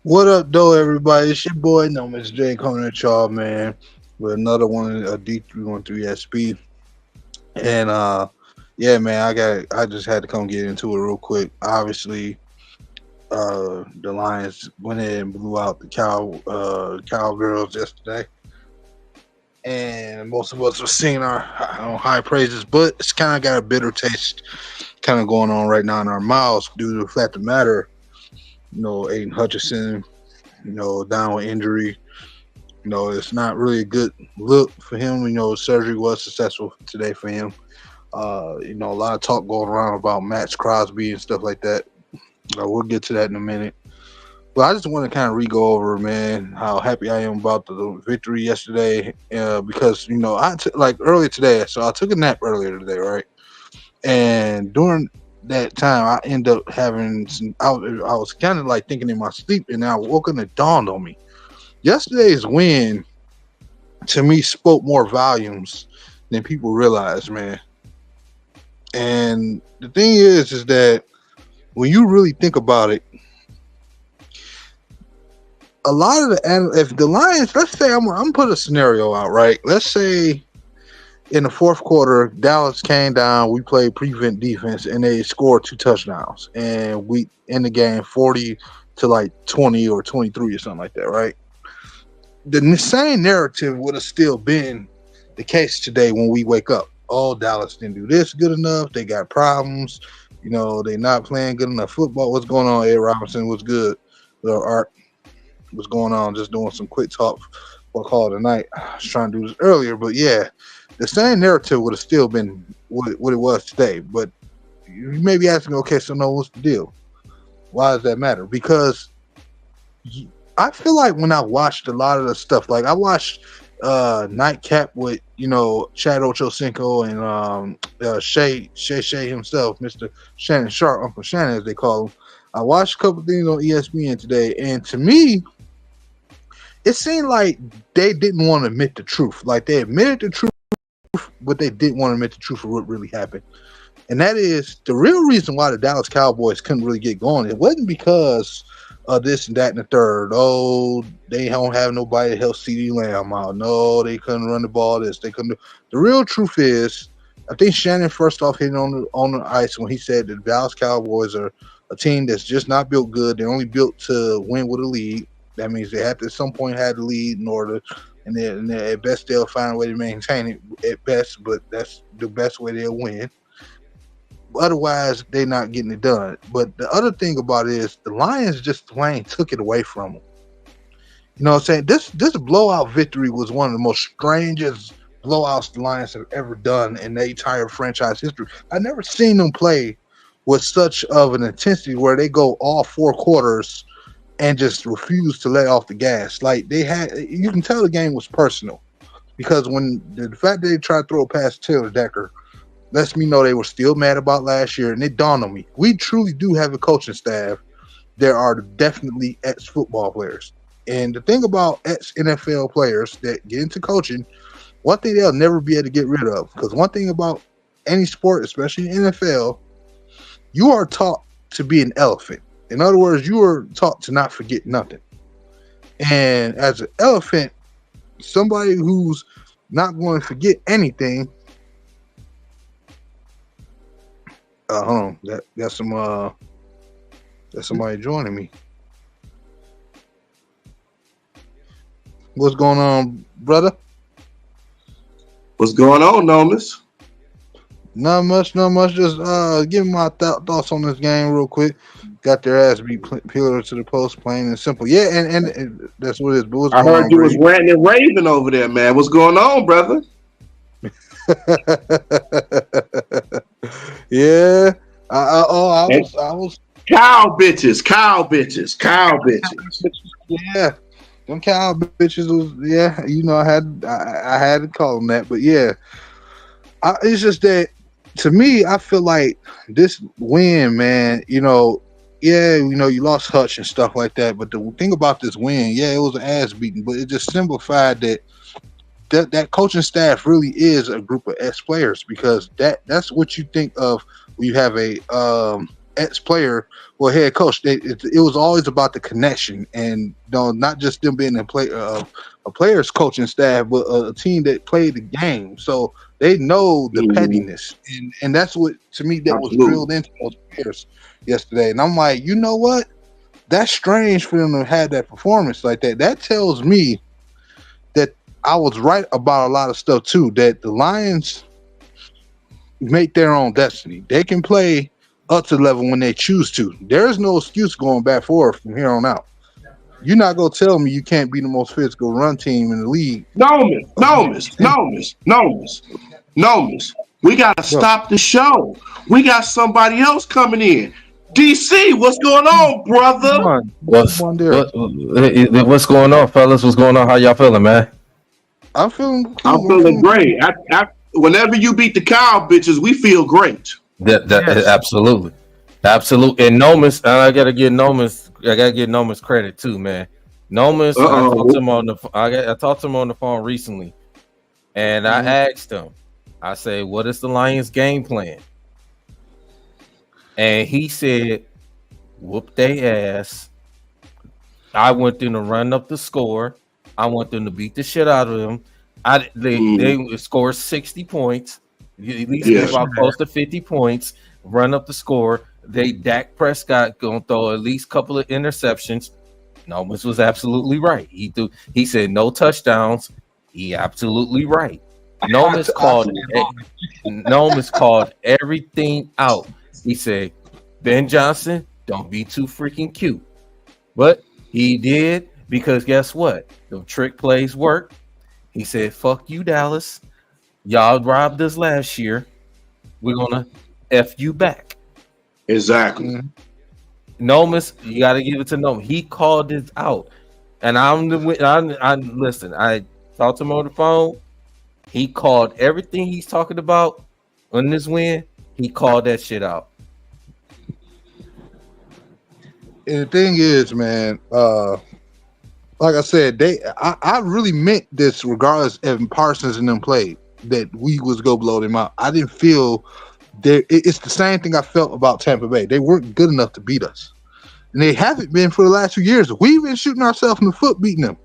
What up, though, everybody? It's your boy, no Miss J, coming at y'all, man, with another one, a D313 SP. And yeah, man, I just had to come get into it real quick. Obviously, the Lions went ahead and blew out the Cowgirls yesterday, and most of us were seeing our high praises, but it's kind of got a bitter taste, kind of going on right now in our mouths due to the fact of the matter. Aiden Hutchinson, down with injury. It's not really a good look for him. Surgery was successful today for him. A lot of talk going around about Max Crosby and stuff like that. We'll get to that in a minute. But I just want to kind of re-go over, man, how happy I am about the victory yesterday. Because like earlier today, so I took a nap earlier today, right? And during that time, I end up having some. I was kind of like thinking in my sleep, and I woke up and it dawned on me. Yesterday's win to me spoke more volumes than people realize, man. And the thing is that when you really think about it, a lot of if the Lions, let's say I'm put a scenario out, right? Let's say in the fourth quarter, Dallas came down, we played prevent defense, and they scored two touchdowns, and we in the game 40 to like 20 or 23 or something like that, right? The same narrative would have still been the case today when we wake up. Oh, Dallas didn't do this good enough. They got problems. They not playing good enough football. What's going on, Ed Robinson? What's good? Art, what's going on? Just doing some quick talk for call tonight. I was trying to do this earlier, but yeah, the same narrative would have still been what it was today. But you may be asking, okay, so no, what's the deal? Why does that matter? Because I feel like when I watched a lot of the stuff, like I watched Nightcap with Chad Ochocinco and Shay himself, Mr. Shannon Sharp, Uncle Shannon as they call him. I watched a couple things on ESPN today, and to me, it seemed like they didn't want to admit the truth. Like they admitted the truth, but they didn't want to admit the truth of what really happened. And that is the real reason why the Dallas Cowboys couldn't really get going. It wasn't because of this and that and the third. Oh, they don't have nobody to help CD Lamb out. No, they couldn't run the ball. They couldn't. The real truth is, I think Shannon first off hit on the ice when he said that the Dallas Cowboys are a team that's just not built good. They're only built to win with a lead. That means they have to at some point have the lead in order, and at best they'll find a way to maintain it at best. But that's the best way they'll win. Otherwise, they're not getting it done. But the other thing about it is the Lions just plain took it away from them. You know what I'm saying? This blowout victory was one of the most strangest blowouts the Lions have ever done in their entire franchise history. I've never seen them play with such of an intensity where they go all four quarters and just refuse to let off the gas. Like you can tell the game was personal because when the fact that they tried to throw it past Taylor Decker lets me know they were still mad about last year, and it dawned on me. We truly do have a coaching staff. There are definitely ex-football players. And the thing about ex-NFL players that get into coaching, one thing they'll never be able to get rid of, because one thing about any sport, especially NFL, you are taught to be an elephant. In other words, you are taught to not forget nothing. And as an elephant, somebody who's not going to forget anything. Hold on, that's somebody joining me. What's going on, brother? What's going on, Nomis? Not much, not much. Just give me my thoughts on this game real quick. Got their ass beat pillar to the post, plain and simple. Yeah, and that's what it is. But what's I going heard on, you was Grady? ranting and raving over there, man. What's going on, brother? Yeah. And I was. cow bitches, cow bitches, cow bitches. Yeah. Them cow bitches was. Yeah. I had to call them that, but yeah. It's just that to me, I feel like this win, man. Yeah, you lost Hutch and stuff like that. But the thing about this win, yeah, it was an ass beating, but it just simplified that coaching staff really is a group of ex players because that's what you think of when you have a ex-player or head coach. It was always about the connection, and not just them being a player's coaching staff, but a team that played the game. So they know the pettiness, and that's what to me that was drilled into those players yesterday. And I'm like, you know what? That's strange for them to have that performance like that. That tells me that I was right about a lot of stuff too. That the Lions make their own destiny. They can play up to the level when they choose to. There is no excuse going back forward from here on out. You're not gonna tell me you can't be the most physical run team in the league. No, miss. We gotta stop the show. We got somebody else coming in. DC, what's going on, brother? What's going on, fellas? What's going on? How y'all feeling, man? I'm feeling cool. I'm feeling great. Whenever you beat the cow bitches, we feel great. Yes. Absolutely. And Nomis, I gotta give Nomis credit too, man. Nomis, I talked to him on the phone recently, and I asked him, I say, what is the Lions' game plan? And he said, whoop they ass. I want them to run up the score. I want them to beat the shit out of them. They score 60 points, at least about close to 50 points, run up the score. Dak Prescott gonna throw at least a couple of interceptions. Nomis was absolutely right. He said no touchdowns. He absolutely right. Nomis called everything out. He said, Ben Johnson, don't be too freaking cute. But he did, because guess what? The trick plays work. He said, fuck you, Dallas. Y'all robbed us last year. We're going to F you back. Exactly. Nomis, you got to give it to Nomis. He called it out. And I listen, I talked to him on the phone. He called everything he's talking about on this win. He called that shit out. And the thing is, man, like I said, I really meant this regardless if Parsons and them played, that we was go blow them out. I didn't feel that it's the same thing I felt about Tampa Bay. They weren't good enough to beat us. And they haven't been for the last 2 years. We've been shooting ourselves in the foot beating them.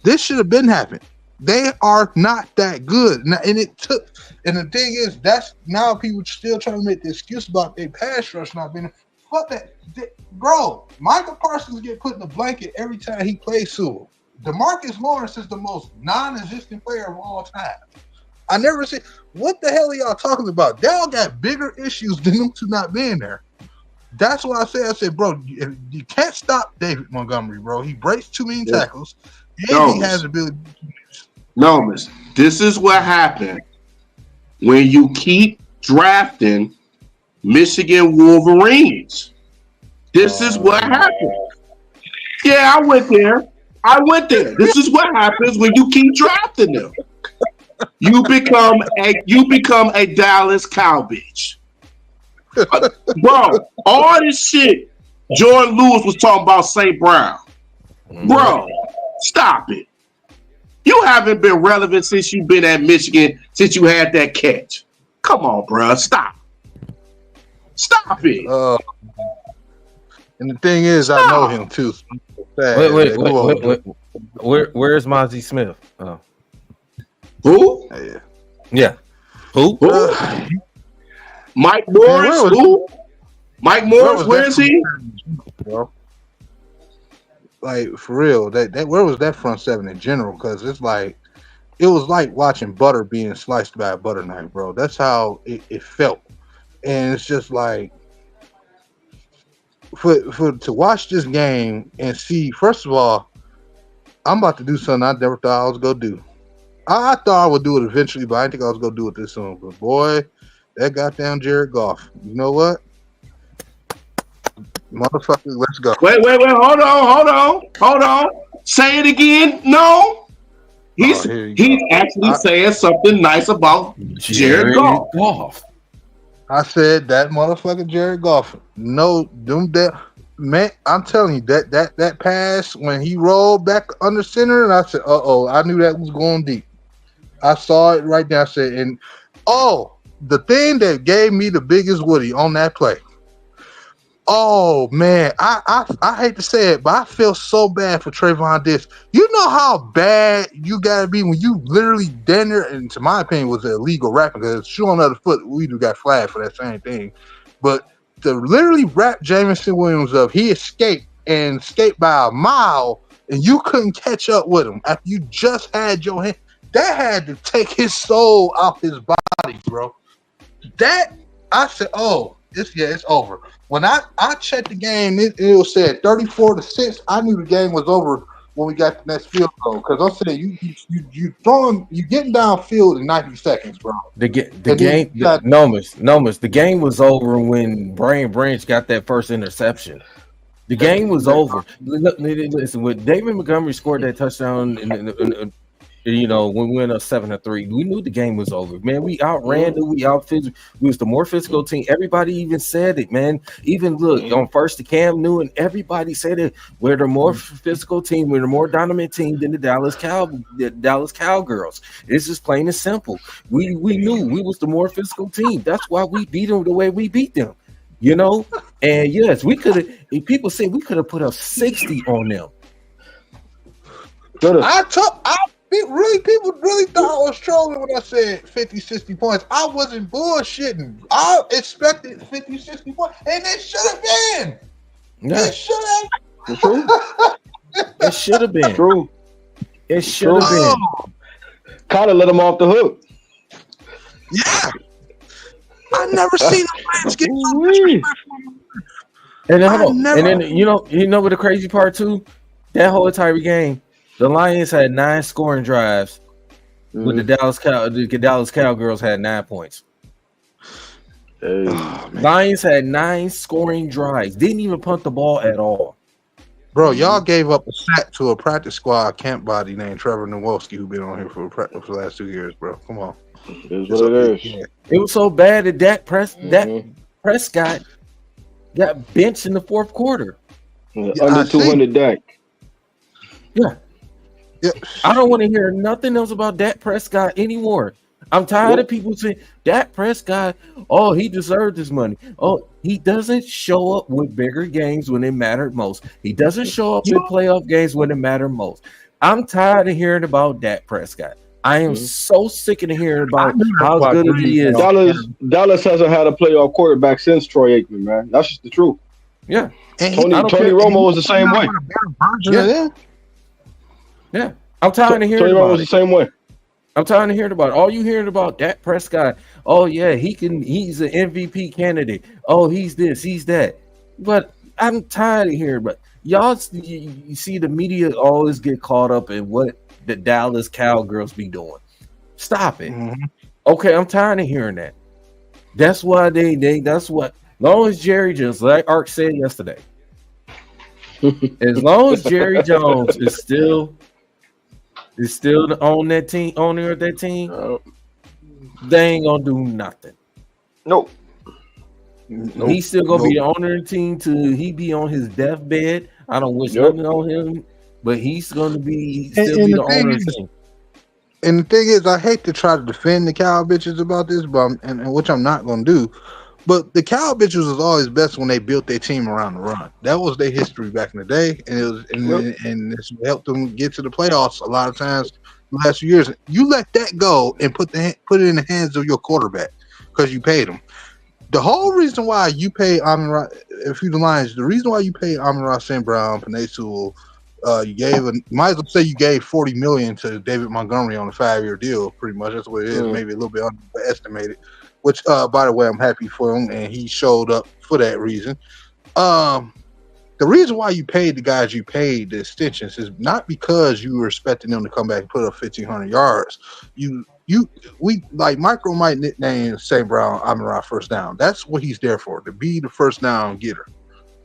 This should have been happening. They are not that good. And the thing is, that's now people still trying to make the excuse about their pass rush not being. Fuck that. Bro, Michael Parsons get put in the blanket every time he plays Sewell. DeMarcus Lawrence is the most non-existent player of all time. I never see. What the hell are y'all talking about? They all got bigger issues than them two not being there. That's why I said, bro, you can't stop David Montgomery, bro. He breaks too many tackles, and he has the ability. No, miss. This is what happened when you keep drafting Michigan Wolverines. This is what happened. Yeah, I went there. This is what happens when you keep drafting them. You become a Dallas cow bitch. Bro, all this shit Jordan Lewis was talking about St. Brown. Bro, stop it. You haven't been relevant since you've been at Michigan, since you had that catch. Come on, bro. Stop it. And the thing is, I know him too. Wait. Where's Mozzie Smith? Oh. Who? Yeah. Who? Mike Morris? Who? Mike Morris? Where is he? Bro. Like, for real, that where was that front seven in general? Because it was like watching butter being sliced by a butter knife, bro. That's how it felt. And it's just like, to watch this game and see, first of all, I'm about to do something I never thought I was going to do. I thought I would do it eventually, but I didn't think I was going to do it this soon. But boy, that goddamn Jared Goff. You know what? Motherfucker, let's go. Wait. Hold on. Say it again. No. He's actually saying something nice about Jared Goff. I said that motherfucker Jared Goff. No, man, I'm telling you, that pass when he rolled back under center, and I said, I knew that was going deep. I saw it right there. I said, the thing that gave me the biggest woody on that play Oh man, I hate to say it, but I feel so bad for Trayvon Diggs. You know how bad you gotta be when you literally dinner, and to my opinion, was an illegal rapping because shoe on the other foot, we do got flagged for that same thing. But to literally wrap Jameson Williams up, he escaped and escaped by a mile, and you couldn't catch up with him after you just had your hand. That had to take his soul off his body, bro. That I said, oh, it's over. When I checked the game, it was said 34-6. I knew the game was over when we got the next field goal because I said you getting downfield in 90 seconds, bro. The game, the game was over when Brian Branch got that first interception. The game was over. Listen, when David Montgomery scored that touchdown when we went up 7-3, we knew the game was over. Man, we outran them. We was the more physical team. Everybody even said it, man. Even look on first to Cam Newton, everybody said it. We're the more physical team. We're the more dominant team than the Dallas Cowgirls. It's just plain and simple. We knew we was the more physical team. That's why we beat them the way we beat them. And yes, we could have. People say we could have put up 60 on them. People really thought I was trolling when I said 50, 60 points. I wasn't bullshitting. I expected 50, 60 points, and it should have been. Yeah. It should have. True. It should have been. True. It should have been. Kind of let them off the hook. Yeah. I never seen the Lions get and then you know what the crazy part too? That whole entire game, the Lions had 9 scoring drives, with the Dallas Cowgirls had 9 points. Hey. Lions had 9 scoring drives. Didn't even punt the ball at all. Bro, y'all gave up a sack to a practice squad camp body named Trevor Nowalski, who been on here for the last 2 years, bro. Come on. It's what it is. It was so bad that Dak Prescott got benched in the fourth quarter. Under 200 Dak. Yeah. I don't want to hear nothing else about Dak Prescott anymore. I'm tired of people saying Dak Prescott, oh, he deserved his money. Oh, he doesn't show up with bigger games when it mattered most. He doesn't show up in playoff games when it mattered most. I'm tired of hearing about Dak Prescott. I am so sick of hearing about how good he is. Dallas hasn't had a playoff quarterback since Troy Aikman, man. That's just the truth. Yeah. Tony Romo was the same way. Yeah. I'm tired of hearing Tony about Romo was the same way. I'm tired of hearing about it. All you hearing about Dak Prescott. Oh, yeah, he's an MVP candidate. Oh, he's this, he's that. But I'm tired of hearing about y'all. You see the media always get caught up in what the Dallas Cowgirls be doing. Stop it. Mm-hmm. Okay, I'm tired of hearing that. That's why that's what, long as Jerry Jones, like Ark said yesterday, as long as Jerry Jones is still on that team, owner of that team, they ain't gonna do nothing. Nope. He's still gonna be the owner of the team till he be on his deathbed. I don't wish nothing on him, but he's gonna be still be the owner of the team. And the thing is, I hate to try to defend the Cow bitches about this, but which I'm not gonna do. But the Cow bitches was always best when they built their team around the run. That was their history back in the day, and it was and it's helped them get to the playoffs a lot of times the last few years. You let that go and put it in the hands of your quarterback because you paid him. The whole reason why you pay Amon-Ra, if you're the Lions, the reason why you pay Amon-Ra St. Brown, Penei Sewell, might as well say you gave $40 million to David Montgomery on a 5-year deal. Pretty much, that's what it is. Maybe a little bit underestimated. Which, by the way, I'm happy for him, and he showed up for that reason. The reason why you paid the guys you paid the extensions is not because you were expecting them to come back and put up 1,500 yards. We like Micro might nickname St. Brown Amon-Ra first down. That's what he's there for, to be the first down getter,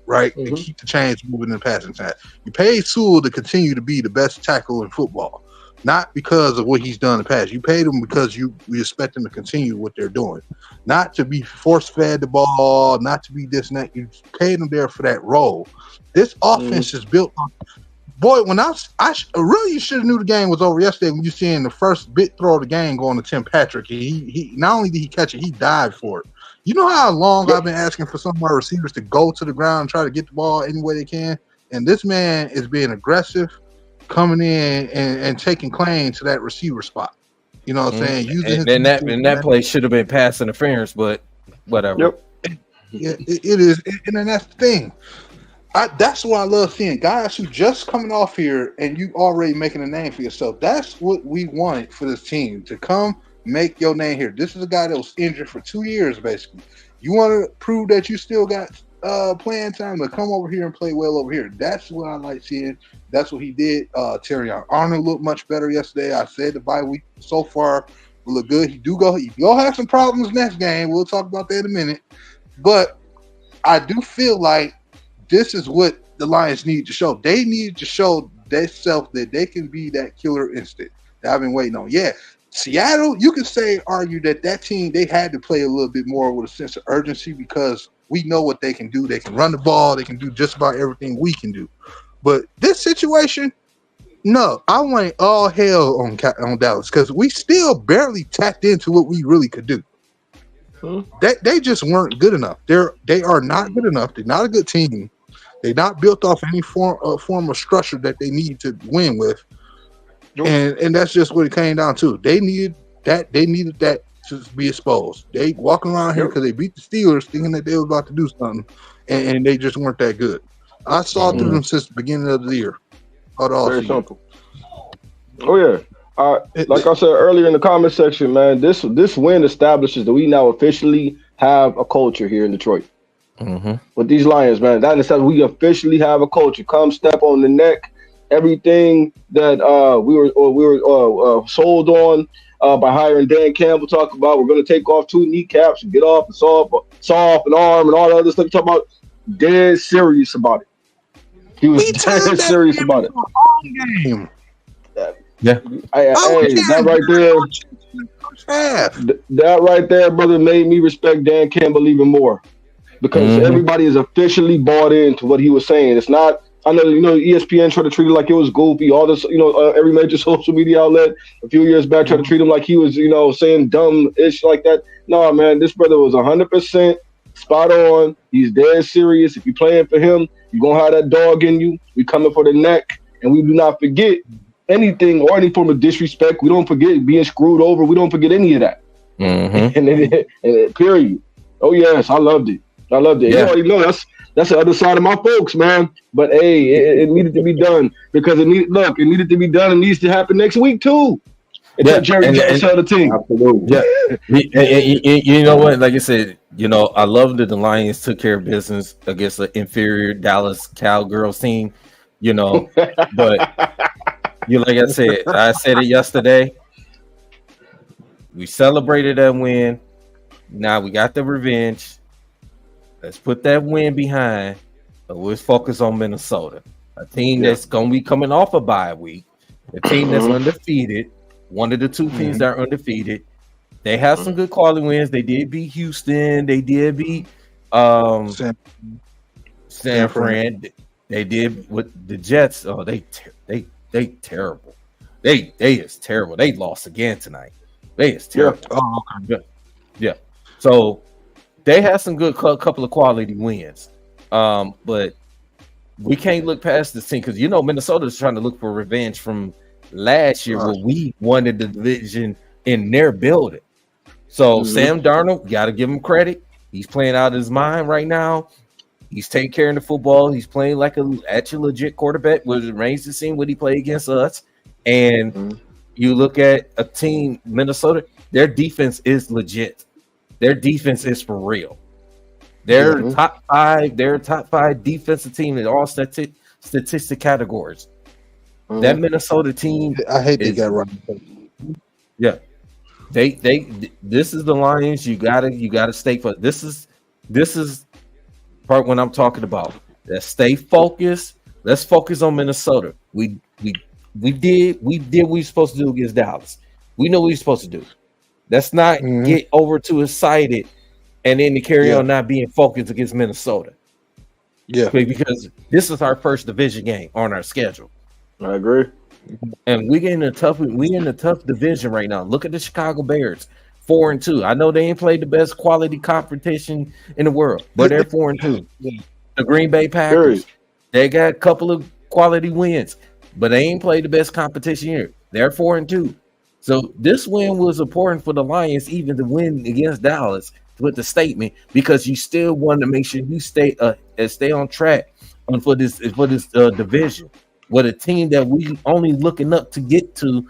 right? And keep the chains moving in the passing side. You paid Sewell to continue to be the best tackle in football. Not because of what he's done in the past. You paid him because we expect them to continue what they're doing. Not to be force-fed the ball, not to be this and that. You paid them there for that role. This offense is built on... Boy, when I really, you should have knew the game was over yesterday when you seen the first big throw of the game going to Tim Patrick. He not only did he catch it, he dived for it. You know how long I've been asking for some of my receivers to go to the ground and try to get the ball any way they can? And this man is being aggressive, coming in and taking claim to that receiver spot. You know what I'm saying? And that play should have been pass interference, but whatever. Yep. Yeah, it is. And then that's the thing. That's what I love seeing. Guys who just coming off here and you already making a name for yourself. That's what we wanted for this team, to come make your name here. This is a guy that was injured for 2 years, basically. You want to prove that you still got playing time, to come over here and play well over here. That's what I like seeing. That's what he did. Terry Arnold looked much better yesterday. I said the bye week so far will look good. He will have some problems next game. We'll talk about that in a minute. But I do feel like this is what the Lions need to show. They need to show themselves that they can be that killer instinct that I've been waiting on. Yeah, Seattle, you could argue that team, they had to play a little bit more with a sense of urgency because we know what they can do. They can run the ball. They can do just about everything we can do. But this situation, no, I want all hell on Dallas because we still barely tapped into what we really could do. They just weren't good enough. They are not good enough. They're not a good team. They're not built off any form of structure that they need to win with. And that's just what it came down to. They needed that to be exposed. They walking around here because they beat the Steelers thinking that they was about to do something, and they just weren't that good. I saw through them since the beginning of the year. Very simple. Oh yeah. Like I said earlier in the comment section, man, this win establishes that we now officially have a culture here in Detroit. With these Lions, man, that is we officially have a culture. Come step on the neck. Everything that we were sold on by hiring Dan Campbell, talk about we're going to take off 2 kneecaps and get off and saw off an arm and all that other stuff. Talk about dead serious about it. He was dead serious about it. Game. Yeah. That right there, brother, made me respect Dan Campbell even more because everybody is officially bought into what he was saying. It's not. I know, ESPN tried to treat it like it was goofy. All this, every major social media outlet a few years back tried to treat him like he was, saying dumb ish like that. No, man, this brother was 100% spot on. He's dead serious. If you're playing for him, you're gonna have that dog in you. We coming for the neck, and we do not forget anything or any form of disrespect. We don't forget being screwed over. We don't forget any of that. And period. Oh yes, I loved it. Yeah. You already know that's the other side of my folks, man. But hey, it needed to be done because it needed to be done. It needs to happen next week too. Jerry Jones held the team. Absolutely. Yeah. You know what? Like I said, I love that the Lions took care of business against an inferior Dallas Cowgirls team. But like I said it yesterday. We celebrated that win. Now we got the revenge. Let's put that win behind, but let's focus on Minnesota, a team that's going to be coming off a bye week, a team that's undefeated, one of the 2 teams that are undefeated. They have some good quality wins. They did beat Houston. They did beat San Fran. They did with the Jets. Oh, they terrible. They is terrible. They lost again tonight. They is terrible. Oh, okay. Yeah. So they have some good couple of quality wins, but we can't look past this team because Minnesota's trying to look for revenge from last year where we won the division in their building. So Sam Darnold, got to give him credit. He's playing out of his mind right now. He's taking care of the football. He's playing like a actually legit quarterback. It remains to see what he played against us. And you look at a team, Minnesota, their defense is legit. Their defense is for real. They're top 5. They're a top 5 defensive team in all statistic categories. That Minnesota team, I hate they got right. Yeah, this is the Lions. You gotta stay for this is part when I'm talking about. Let's stay focused. Let's focus on Minnesota. We did what we supposed to do against Dallas. We know what we're supposed to do. Let's not get over too excited and then to carry on not being focused against Minnesota. Yeah, because this is our first division game on our schedule. I agree. And we in a tough division right now. Look at the Chicago Bears, 4-2. I know they ain't played the best quality competition in the world, but they're 4-2. The Green Bay Packers, they got a couple of quality wins, but they ain't played the best competition here. They're 4-2. So this win was important for the Lions, even to win against Dallas with the statement, because you still want to make sure you stay on track for this division. With a team that we only looking up to get to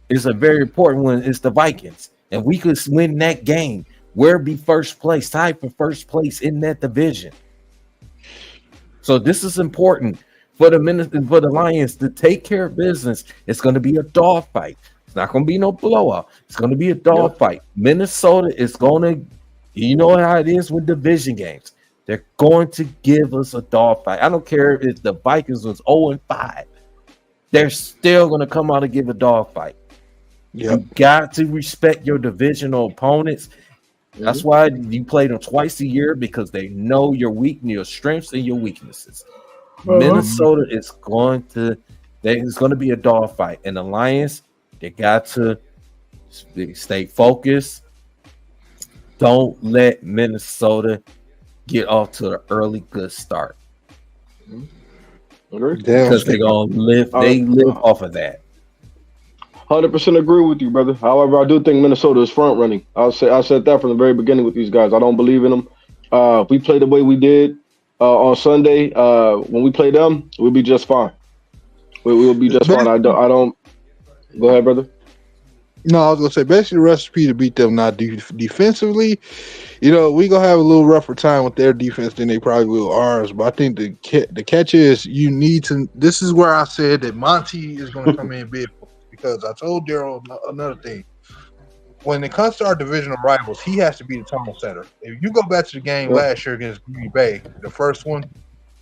is a very important one. It's the Vikings, and we could win that game. We'll be first place, tied for first place in that division. So this is important for the Lions to take care of business. It's going to be a dogfight. It's not going to be no blowout. It's going to be a dogfight. Minnesota is going to, you know how it is with division games. They're going to give us a dogfight. I don't care if the Vikings was 0-5. They're still going to come out and give a dogfight. Yep. You got to respect your divisional opponents. That's why you play them twice a year, because they know your strengths and your weaknesses. Minnesota is going to be a dogfight, and the Lions, they got to stay focused. Don't let Minnesota get off to an early good start, because they're gonna live. They live off of that. 100% agree with you, brother. However, I do think Minnesota is front running. I said that from the very beginning with these guys. I don't believe in them. If we play the way we did on Sunday, when we play them, we'll be just fine. We will be just fine. I don't. Go ahead, brother. No, I was gonna say basically the recipe to beat them. Not defensively, we gonna have a little rougher time with their defense than they probably will ours. But I think the catch is you need to. This is where I said that Monty is gonna come in big, because I told Daryl another thing. When it comes to our divisional rivals, he has to be the tone setter. If you go back to the game last year against Green Bay, the first one,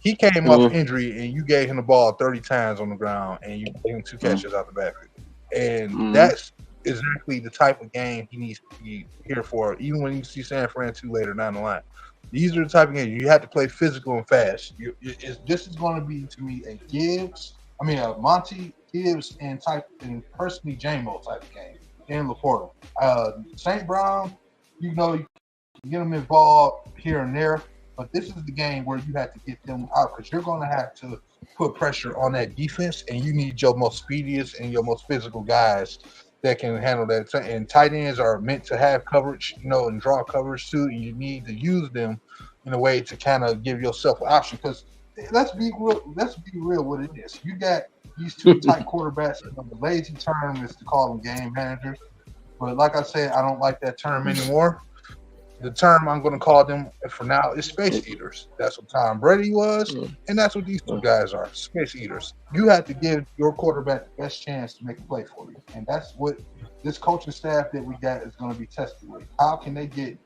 he came off injury and you gave him the ball 30 times on the ground and you gave him 2 catches out the backfield, and that's exactly the type of game he needs to be here for, even when you see San Fran 2 later down the line. These are the type of games you have to play physical and fast. This is going to be, to me, a Monty, Gibbs, and personally JMO type of game. And Laporta. St. Brown, you get them involved here and there, but this is the game where you have to get them out, because you're going to have to put pressure on that defense, and you need your most speediest and your most physical guys that can handle that. And tight ends are meant to have coverage, and draw coverage too. And you need to use them in a way to kind of give yourself an option. Because let's be real what it is. You got these 2 tight quarterbacks. The lazy term is to call them game managers. But like I said, I don't like that term anymore. The term I'm going to call them for now is space eaters. That's what Tom Brady was, and that's what these 2 guys are, space eaters. You have to give your quarterback the best chance to make a play for you, and that's what this coaching staff that we got is going to be tested with. How can they get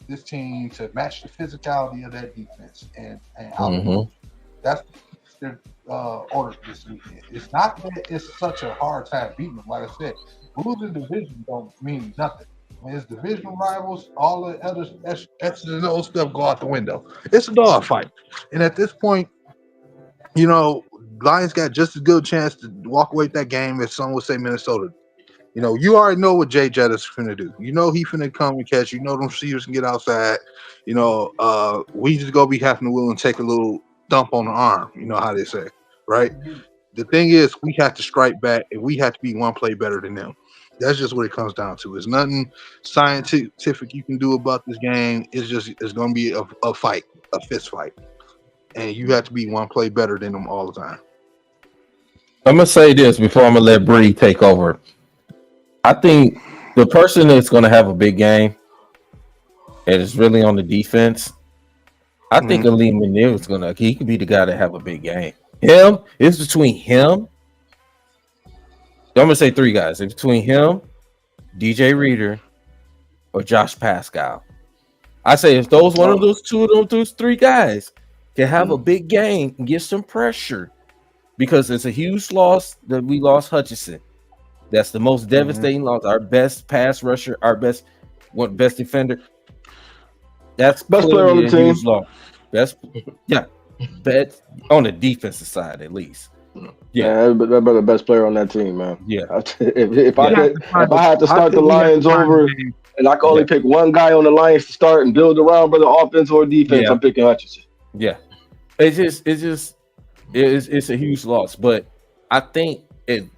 this team to match the physicality of that defense? And that's their order this weekend. It's not that it's such a hard time beating them. Like I said, losing division don't mean nothing. When it's divisional rivals, all the other X's and O's stuff go out the window. It's a dog fight. And at this point, Lions got just as good a chance to walk away with that game as some would say Minnesota. You already know what Jay Jett is finna do. He finna come and catch. Them receivers can get outside. We just gonna be having to will and take a little thump on the arm. You know how they say, right? The thing is, we have to strike back, and we have to be one play better than them. That's just what it comes down to. There's nothing scientific you can do about this game. It's going to be a fight, a fist fight. And you have to be one play better than them all the time. I'm going to say this before I'm going to let Bree take over. I think the person that's going to have a big game, and it's really on the defense, I think Ali Manil he could be the guy to have a big game. It's between him. I'm going to say 3 guys. It's between him, DJ Reader, or Josh Pascal. I say if one of those 2 of those 3 guys can have a big game and get some pressure, because it's a huge loss that we lost Hutchinson. That's the most devastating loss. Our best pass rusher, our best defender. That's best player on the team. Best on the defensive side, at least. Yeah, but that's the best player on that team, man. Yeah. If I had to start the Lions over, and I can only pick one guy on the Lions to start and build around, whether offense or defense, I'm picking Hutchinson. Yeah. It's a huge loss. But I think Lee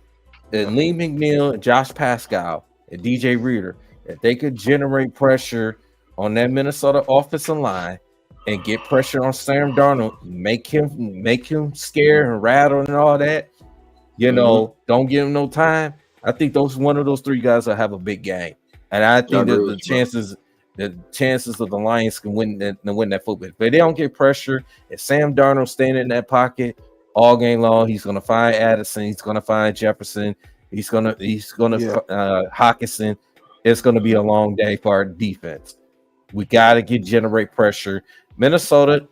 McNeil and Josh Pascal and DJ Reader, if they could generate pressure on that Minnesota offensive line and get pressure on Sam Darnold, make him scared and rattled and all that, don't give him no time. I think one of those three guys will have a big game, and I think that the chances of the Lions can win that football. But they don't get pressure. If Sam Darnold standing in that pocket all game long, he's going to find Addison. He's going to find Jefferson. He's going to Hockenson. It's going to be a long day for our defense. We got to generate pressure. Minnesota,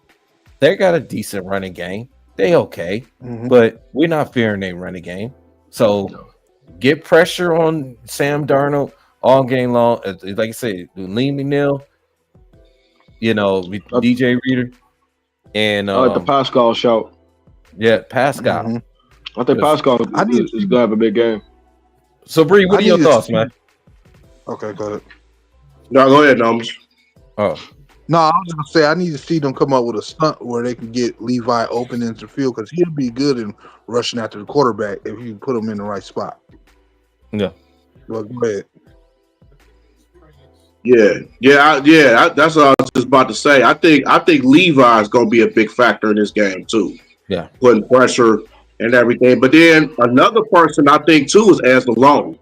they got a decent running game. They okay, but we're not fearing their running game. So get pressure on Sam Darnold all game long. Like I said, Lee McNeil, DJ Reader, and I like the Pascal shout. Yeah, Pascal. I think Pascal is gonna have a big game. So Bree, what are your thoughts, man? Okay, go ahead. No, go ahead, Numbers. Oh. No, I was gonna say I need to see them come up with a stunt where they can get Levi open into the field because he'll be good in rushing after the quarterback if you put him in the right spot. Yeah. Well, go ahead. Yeah. That's what I was just about to say. I think Levi is gonna be a big factor in this game too. Yeah, putting pressure and everything. But then another person I think too is Anzalone.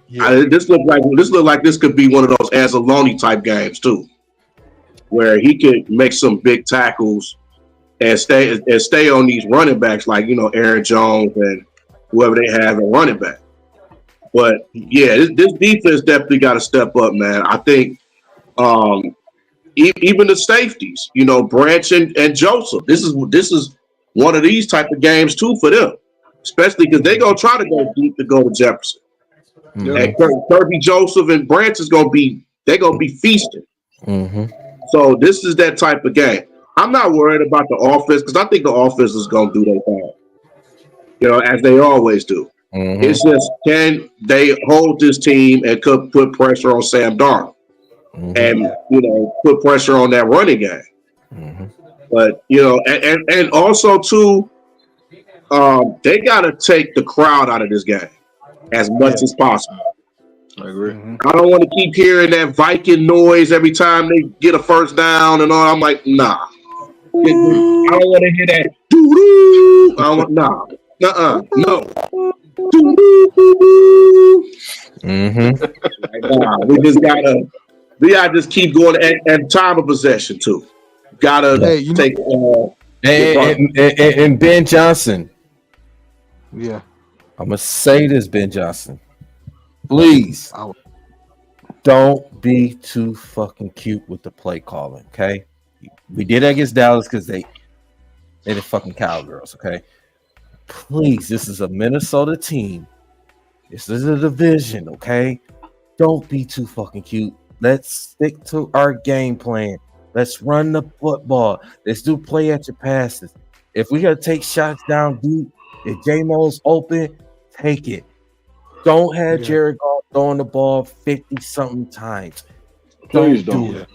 Yeah. This look like this could be one of those Anzalone type games too, where he could make some big tackles and stay on these running backs like Aaron Jones and whoever they have at running back. But yeah, this defense definitely got to step up, man. I think even the safeties, Branch and Joseph. This is one of these type of games too for them, especially because they're gonna try to go deep to go to Jefferson. And Kirby Joseph and Branch is gonna be feasting. So this is that type of game. I'm not worried about the offense because I think the offense is gonna do their thing, as they always do. It's just, can they hold this team and could put pressure on Sam Darnold and put pressure on that running game. But and also too, they got to take the crowd out of this game as much as possible. I agree. I don't want to keep hearing that Viking noise every time they get a first down and all. I'm like, nah. I don't want to hear that. Doo-doo. I don't want, nah. No. We gotta just keep going and time of possession too. Gotta take and Ben Johnson. Yeah, I'm gonna say this, Ben Johnson. Please don't be too fucking cute with the play calling. Okay, we did that against Dallas because they're the fucking cowgirls. Okay. Please, this is a Minnesota team. This is a division, okay? Don't be too fucking cute. Let's stick to our game plan. Let's run the football. Let's do play at your passes. If we gotta take shots down deep, if J-Mo's open, take it. Don't have Jared Goff throwing the ball 50-something times. Don't do it.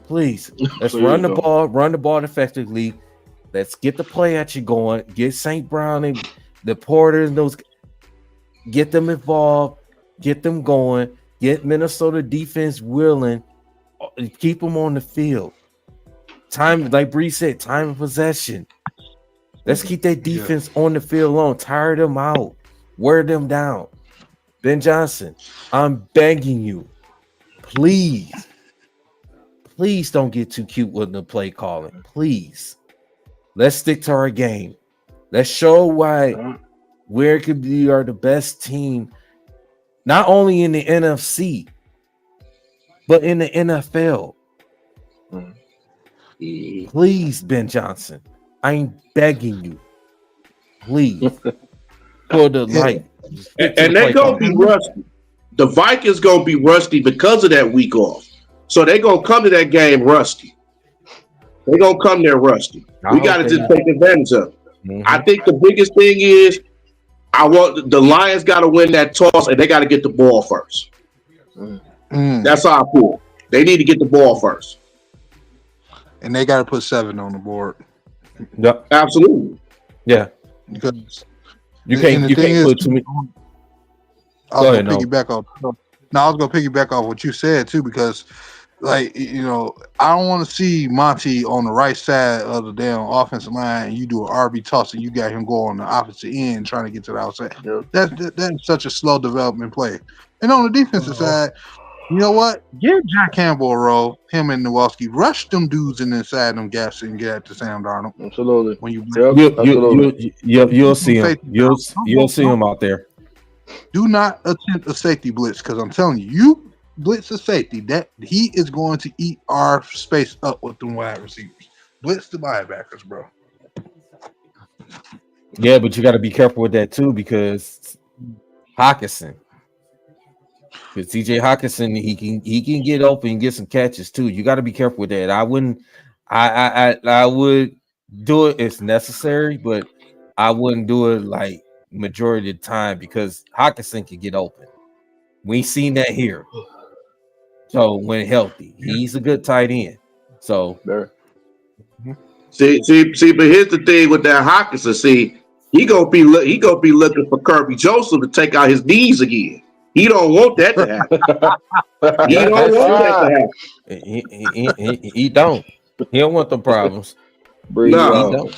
Please. Let's run the ball effectively. Let's get the play at you going. Get St. Brown and the Porters and those. Get them involved. Get them going. Get Minnesota defense willing. Keep them on the field. Time, like Bree said, time of possession. Let's keep that defense on the field long. Tire them out. Wear them down. Ben Johnson, I'm begging you. Please don't get too cute with the play calling. Please. Let's stick to our game. Let's show why we are the best team, not only in the NFC, but in the NFL. Please, Ben Johnson, I'm begging you. Please. For the light. And they're going to be rusty. The Vikings going to be rusty because of that week off. So they're going to come to that game rusty. They're going to come there rusty. We got to just take advantage of it. I think the biggest thing is the Lions got to win that toss and they got to get the ball first. That's how I pull. They need to get the ball first. And they got to put 7 on the board. Yep. Absolutely. Yeah. Because you can't put too many. I was going to piggyback off. No, I was going to piggyback off what you said too, because like, you know, I don't want to see Monty on the right side of the damn offensive line and you do an RB toss and you got him go on the opposite end trying to get to the outside. Yep. That's such a slow development play. And on the defensive side, you know what? Give Jack Campbell a roll, him and Nowalski. Rush them dudes inside them gaps and get at to Sam Darnold. Absolutely. When you you'll see him. You'll see him out there. Do not attempt a safety blitz, because I'm telling you, you blitz a safety, that he is going to eat our space up with them wide receivers. Blitz the linebackers, bro. Yeah, but you got to be careful with that too, because Hawkinson. Because TJ Hawkinson, he can get open and get some catches too. You got to be careful with that. I would do it if necessary, but I wouldn't do it like majority of the time because Hawkinson can get open. We seen that here. So when healthy, he's a good tight end. So see, but here's the thing with that Hawkinson. See, he gonna be looking for Kirby Joseph to take out his knees again. He don't want that to happen. He don't want that to happen. He don't. He don't want the problems. No.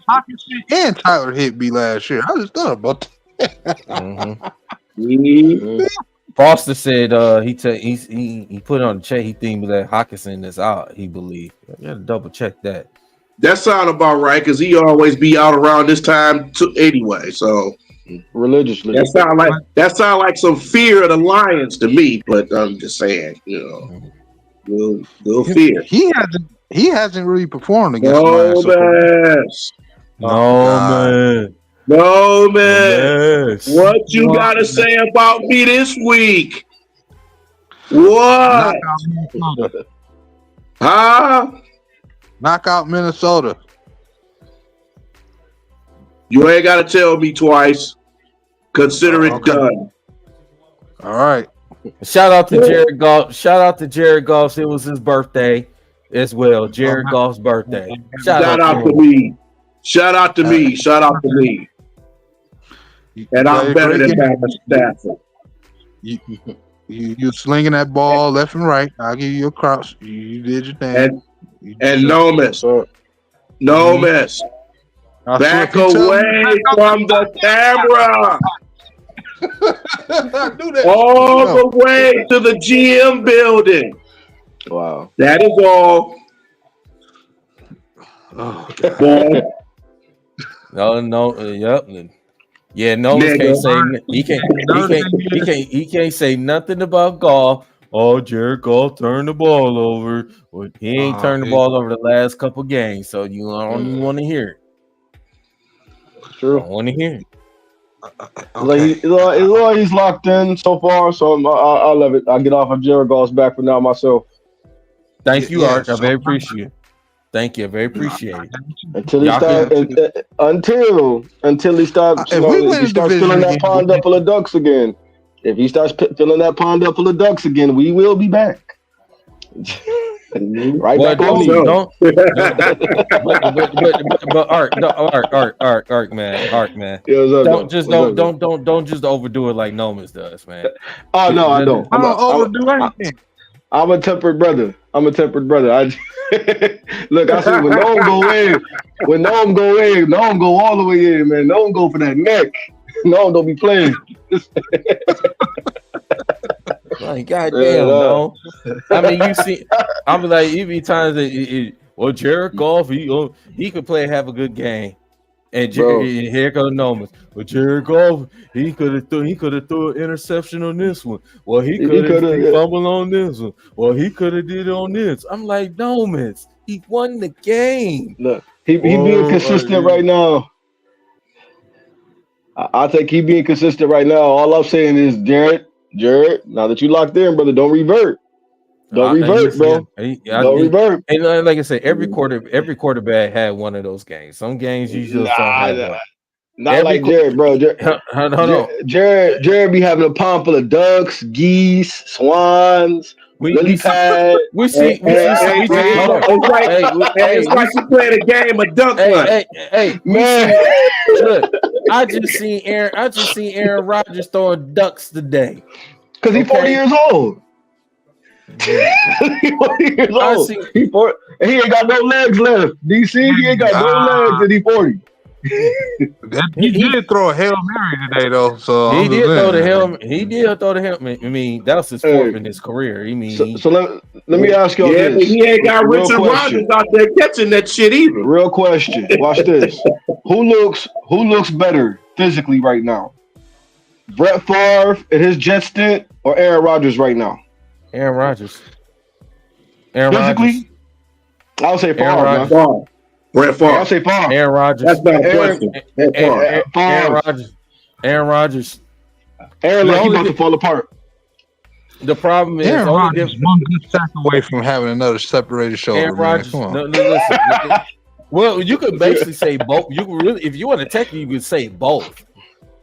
Hawkinson and Tyler Higbee last year. I just thought about that. Foster said he put it on the check. He think that Hawkinson is out. He believed. You got to double check that. That sound about right because he always be out around this time anyway. So religiously, that sound like some fear of the Lions to me. But I'm just saying, you know, little fear. He hasn't really performed against the Lions. No man. What you gotta say about me this week? What? Knock out Minnesota. You ain't gotta tell me twice. Consider it done. All right. Shout out to Jared Goff. Shout out to Jared Goff. It was his birthday as well. Jared Goff's birthday. Shout out to me. Shout out to me. Shout out to me. And I'm better than Matthew Stafford. You slinging that ball left and right. I'll give you your crops. You did your thing. And no miss. No miss. Back away from the camera. All the way to the GM building. Wow. That is all. Yep. Yeah, no one can't say he can't say nothing about Goff. Oh, Jared Goff turned the ball over. Well, he ain't turned the ball over the last couple games, so you don't even want to hear it. True. I don't want to hear it. Like he's locked in so far, so I love it. I get off of Jared Goff's back for now myself. Thank you, Art. I very appreciate it. Thank you. I very appreciate it. Until he starts filling that pond up full of ducks again. If he starts filling that pond up full of ducks again, we will be back. Right back on me. But Art, man. Don't just overdo it like Nomas does, man. Oh no, I don't. I don't overdo anything. I'm a tempered brother. Look, I said when Noam go in, Noam go all the way in, man. Noam go for that neck. Noam don't be playing. Like goddamn, no. I mean, you see, I'm like, even times well, Jared Goff, he could play, have a good game, and here goes Nomas. Well, Jared Goff, he could have threw an interception on this one. Well, he could have fumbled on this one. Well, he could have did it on this. I'm like, Nomas, he won the game. Look, he being consistent right now. I think he being consistent right now. All I'm saying is, Jared, now that you locked in, brother, don't revert. Don't revert, bro. Don't revert. And like I said, every quarterback had one of those games. Some games you just don't have one. Not like Jared, bro. Jared be having a pond full of ducks, geese, swans, lily pad. It's like you playing a game of duck hunt. Man. Look, I just seen Aaron Rodgers throwing ducks today. Because he's 40 years old. He's 40 years old. He ain't got no legs left. DC, he ain't got no legs and he's 40. He did throw a Hail Mary today, though. So he did throw the helmet. I mean, that was his fourth in his career. So let me ask y'all this. But he ain't got Richard Rodgers out there catching that shit either. Real question. Watch this. Who looks better physically right now? Brett Favre in his jet stint or Aaron Rodgers right now? Aaron Rodgers. Physically? I would say Favre. Brett Favre. I'll say Favre. Aaron Rodgers. That's not a question. Aaron Rodgers. Aaron, like, he about to fall apart. The problem is Aaron Rodgers is one good sack away from having another separated shoulder. Aaron Rodgers. No, listen. Well, you could basically say both. You can really, if you want to technically, you could say both.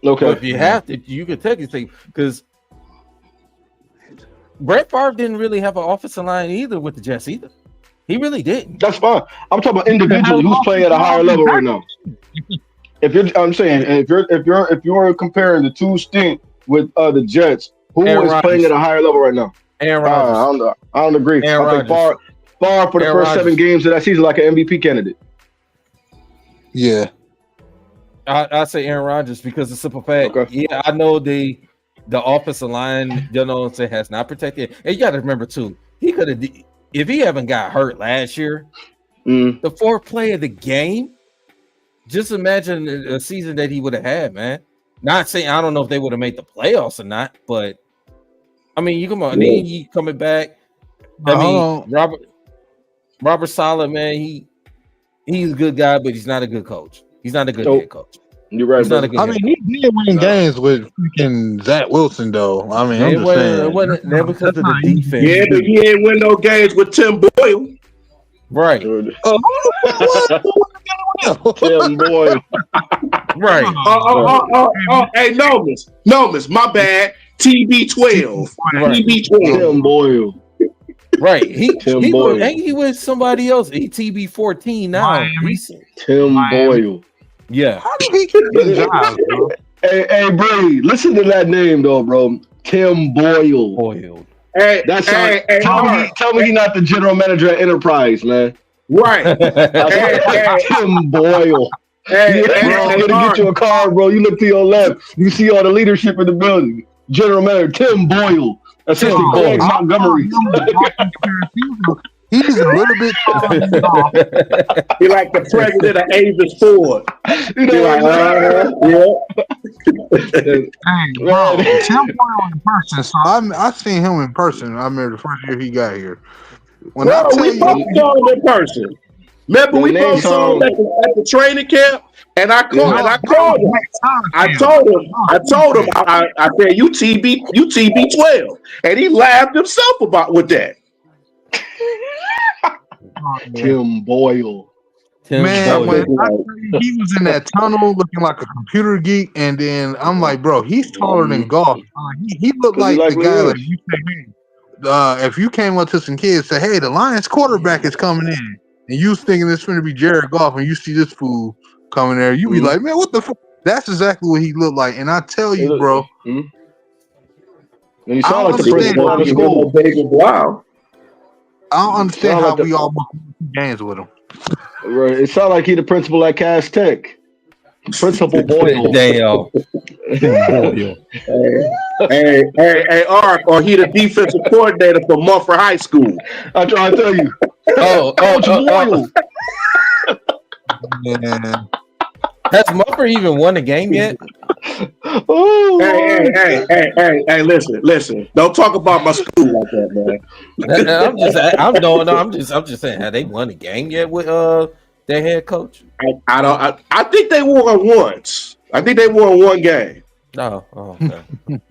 Okay. But if you have to, you could technically say, because Brett Favre didn't really have an offensive line either with the Jets either. He really didn't. That's fine. I'm talking about individually who's playing at a higher level right now. If you're comparing the two stint with the Jets, who is playing at a higher level right now? Aaron Rodgers. I don't agree. I think Favre for the first 7 games of that season like an MVP candidate. Yeah. I say Aaron Rodgers because the simple fact. Okay. Yeah, I know the offensive line, has not protected. And you got to remember too, he could have. If he haven't got hurt last year, the fourth play of the game, just imagine a season that he would have had, man. Not saying I don't know if they would have made the playoffs or not, but I mean, you come on, then he coming back. I mean, Robert Saleh, man, he's a good guy, but he's not a good coach. He's not a good head coach. You're right. He did win games with freaking Zach Wilson, though. I mean, I'm just saying. It wasn't because of the defense. Yeah, but he ain't win no games with Tim Boyle. Right. Tim Boyle. Right. Hey, Nomus, my bad. TB12. TB12. Tim Boyle. Right. He with somebody else. He TB14 now. Tim Boyle. Yeah. How did he get the job, bro? Hey, Brady, listen to that name, though, bro. Tim Boyle. Hey, tell me he's not the general manager at Enterprise, man. Right. Tim Boyle. Hey, bro, get you a car, bro. You look to your left. You see all the leadership in the building. General manager Tim Boyle. Assistant Greg Montgomery. He's a little bit. He like the president of Avis Ford. You know Hey, bro, Tim Boyle in person. So I seen him in person. I remember the first year he got here. We both saw him in person. Remember, we both saw him at the training camp, and I called him. I told him. I said, "You TB12," and he laughed himself with that. Tim Boyle. Man, when he was in that tunnel looking like a computer geek, and then I'm like, bro, he's taller than golf. He looked like the guy like you say, hey, if you came up to some kids and say, hey, the Lions quarterback is coming in, and you was thinking it's going to be Jared Goff, and you see this fool coming there, you be like, man, what the fuck? That's exactly what he looked like. And I tell you, bro. And he sound like the principal of the school. Wow. I don't understand how we all booked games with him. Right. It sounds like he the principal at Cass Tech. Principal Boyle. Damn. Hey, Ark, or he the defensive coordinator for Mumford High School. I'm trying to tell you. Coach Boyle. Yeah. Has Mumford even won a game yet? Hey, listen. Don't talk about my school like that, man. I'm just saying, have they won a game yet with their head coach? I think they won once. I think they won one game. Oh, okay.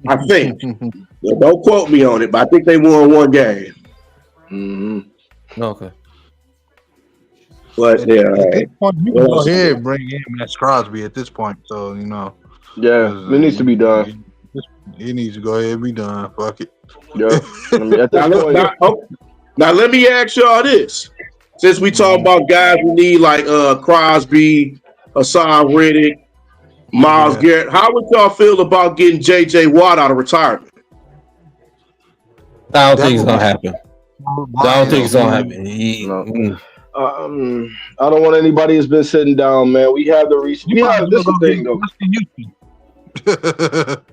I think. Don't quote me on it, but I think they won one game. Okay. But At yeah, this point, you can what go else? ahead and bring in Max Crosby at this point. So Yeah, it needs to be done. He needs to go ahead and be done. Fuck it. Yeah, I mean, at this Now, point, now let me ask y'all this: since we talk about guys we need like Crosby, Hassan Riddick, Miles Yeah. Garrett, how would y'all feel about getting J.J. Watt out of retirement? I don't That think it's would gonna be happen. I don't think it's gonna happen. no. I don't want anybody who's been sitting down, man. We have the reason. You We might as have well this go thing get though. Justin Houston.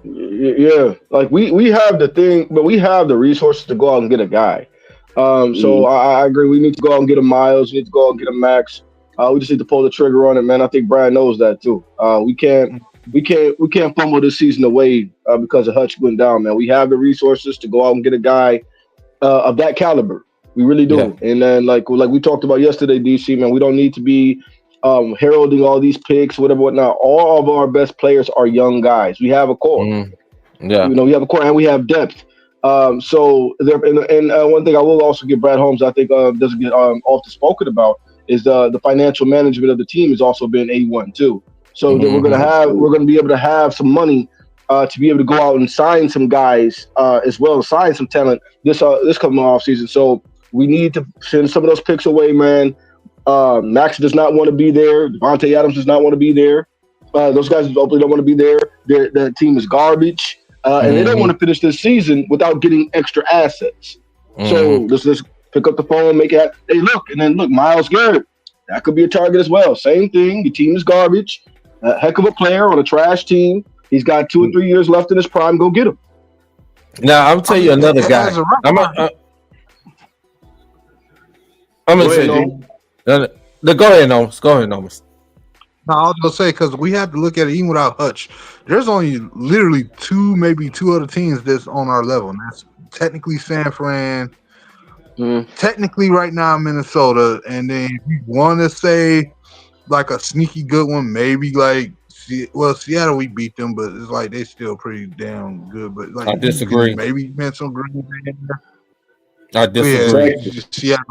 Yeah, like we have the thing, but we have the resources to go out and get a guy. So I agree. We need to go out and get a Miles. We need to go out and get a Max. We just need to pull the trigger on it, man. I think Brad knows that too. We can't fumble this season away because of Hutch went down, man. We have the resources to go out and get a guy of that caliber. We really do. Yeah. And then like we talked about yesterday, DC, man, we don't need to be heralding all these picks, whatnot. All of our best players are young guys. We have a core. Yeah. We have a core and we have depth. So there, and one thing I will also give Brad Holmes, I think doesn't get often spoken about, is the financial management of the team has also been A1 too. So that we're gonna be able to have some money to be able to go out and sign some guys as well as sign some talent this coming off season. So we need to send some of those picks away, man. Max does not want to be there. Devontae Adams does not want to be there. Those guys hopefully don't want to be there. The team is garbage. And they don't want to finish this season without getting extra assets. So let's pick up the phone, make it happen. Hey, look, Miles Garrett, that could be a target as well. Same thing. Your team is garbage. A heck of a player on a trash team. He's got 2 or 3 years left in his prime. Go get him. Now I'm tell you another guy. I'm gonna say, go ahead, Nomas. Go ahead, Nomas. No, I was gonna say because we have to look at it even without Hutch. There's only literally maybe two other teams that's on our level, and that's technically San Fran, technically right now Minnesota, and then if you want to say like a sneaky good one, maybe like Seattle we beat them, but it's like they still pretty damn good. But like I disagree. Maybe mention Green Bay. I disagree.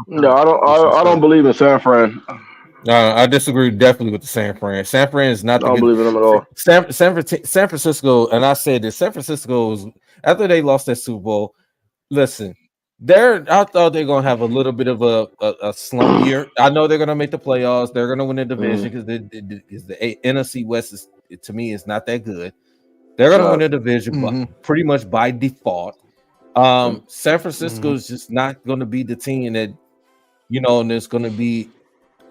No, I don't believe in San Fran. I disagree definitely with the San Fran. San Fran is not. I don't believe in them at all. San Francisco, and I said this. San Francisco's after they lost that Super Bowl. Listen, I thought they're gonna have a little bit of a slump year. I know they're gonna make the playoffs. They're gonna win the division because the NFC West is, to me, is not that good. They're gonna win the division, but pretty much by default. San Francisco is just not gonna be the team that and there's gonna be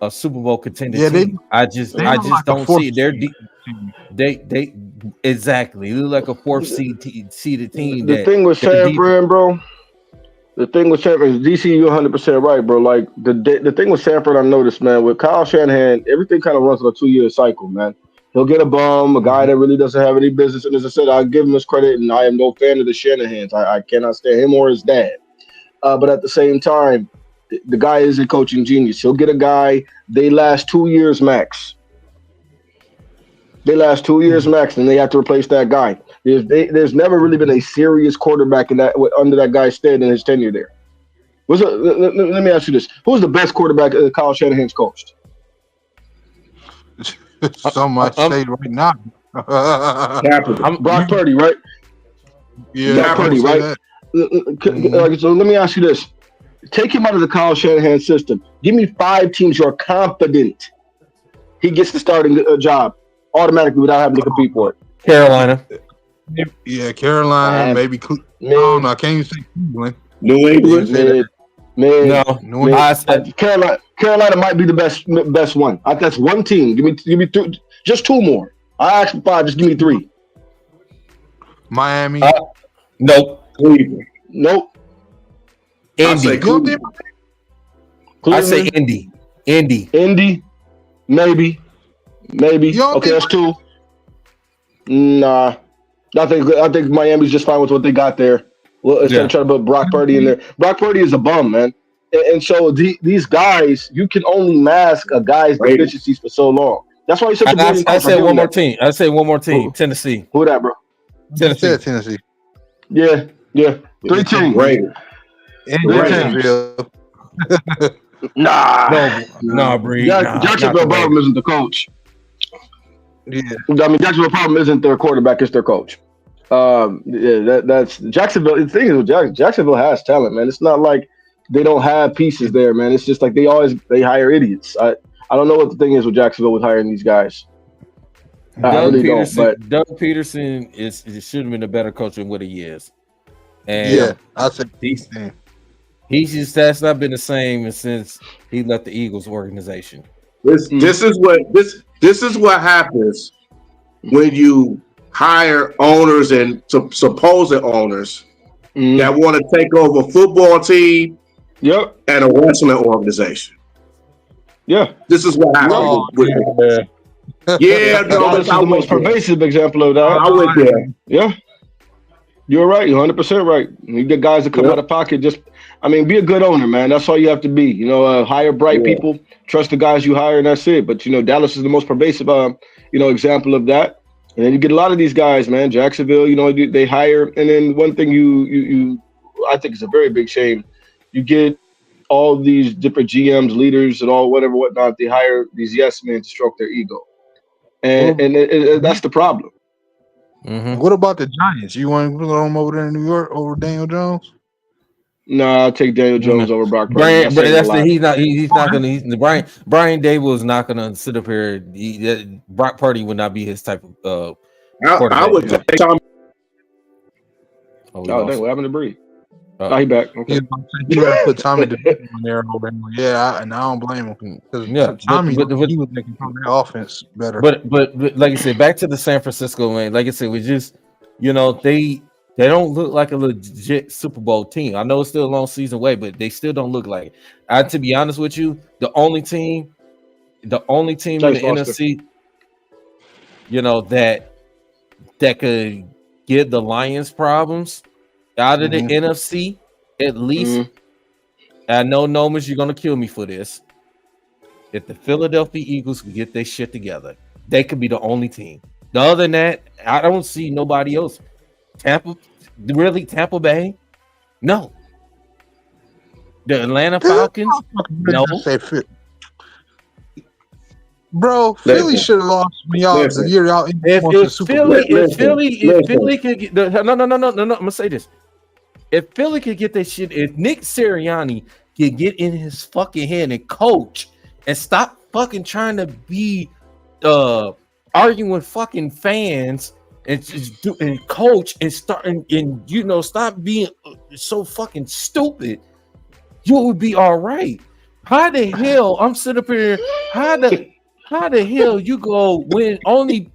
a Super Bowl contender team. I just don't see it. They exactly. They look like a fourth seeded team. The thing with San Fran, bro. The thing with San Fran, DC, you're 100% right, bro. Like the thing with San Fran, I noticed, man, with Kyle Shanahan, everything kind of runs on a 2-year cycle, man. He'll get a bum, a guy that really doesn't have any business. And as I said, I give him his credit, and I am no fan of the Shanahans. I cannot stand him or his dad. But at the same time, the guy is a coaching genius. He'll get a guy. They last 2 years max. They last 2 years max, and they have to replace that guy. There's never really been a serious quarterback under that guy's stead in his tenure there. Let me ask you this: who's the best quarterback Kyle Shanahan's coached? So much say right now. Brock Purdy, right? Yeah, Brock Purdy, right? So let me ask you this. Take him out of the Kyle Shanahan system. Give me 5 teams you're confident he gets the starting job automatically without having to compete for it. Carolina. Yeah, Carolina, maybe. No, I can't even say Cleveland. New England. Carolina might be the best one. That's one team. Give me 2, just 2 more. I asked for 5. Just give me 3. Miami. Nope. Cleveland. Nope. Indy. I say Indy. Indy. Maybe. Okay, that's 2. Nah. I think Miami's just fine with what they got there. Well, instead of trying to put Brock Purdy in there. Brock Purdy is a bum, man. And so these guys, you can only mask a guy's deficiencies for so long. That's why he's such a brilliant coach. I say one more team. I say one more team. Tennessee. Who that, bro? Tennessee. Yeah. 3 teams. Right. Right. Nah, Bree. Jacksonville problem isn't the coach. Yeah. I mean, Jacksonville problem isn't their quarterback; it's their coach. That's Jacksonville. The thing is, with Jacksonville has talent, man. It's not like they don't have pieces there, man. It's just like they hire idiots. I don't know what the thing is with Jacksonville with hiring these guys. Doug Peterson should have been a better coach than what he is. And I think he's that's not been the same since he left the Eagles organization. This is what happens when you hire owners and supposed owners that want to take over a football team and a wrestling organization. Yeah. This is what happens. That's the most pervasive example of that. I went there. Yeah. You're right. You're 100% right. You get guys that come out of pocket. Be a good owner, man. That's all you have to be. Hire bright people, trust the guys you hire, and that's it. But, Dallas is the most pervasive, example of that. And then you get a lot of these guys, man. Jacksonville, they hire. And then one thing you I think is a very big shame. You get all these different GMs, leaders, and all whatnot. They hire these yes men to stroke their ego. And that's the problem. Mm-hmm. What about the Giants? You want to throw them over there in New York over Daniel Jones? No, I'll take Daniel Jones over Brock Purdy. Brian Dable is not gonna sit up here. Brock Purdy would not be his type of I would take Tom. What happened to Bree? He back. Okay. You gotta put Tommy DeVito on there. And I don't blame him because Tommy he was making their offense better. But like I said, back to the San Francisco man. Like I said, we just they don't look like a legit Super Bowl team. I know it's still a long season away, but they still don't look like it. To be honest with you, the only team in the NFC, that could give the Lions problems out of the NFC, at least. I know, Nomas, you're gonna kill me for this. If the Philadelphia Eagles could get their shit together, they could be the only team. Other than that, I don't see nobody else. Tampa Bay? No. The Atlanta Falcons? No. Bro, Philly should have lost when the year y'all. If Philly could get no, I'm gonna say this. If Philly could get that shit, if Nick Sirianni could get in his fucking head and coach and stop fucking trying to be arguing with fucking fans and just do and coach and start and stop being so fucking stupid, you would be all right. How the hell I'm sitting up here? How the hell you go win only?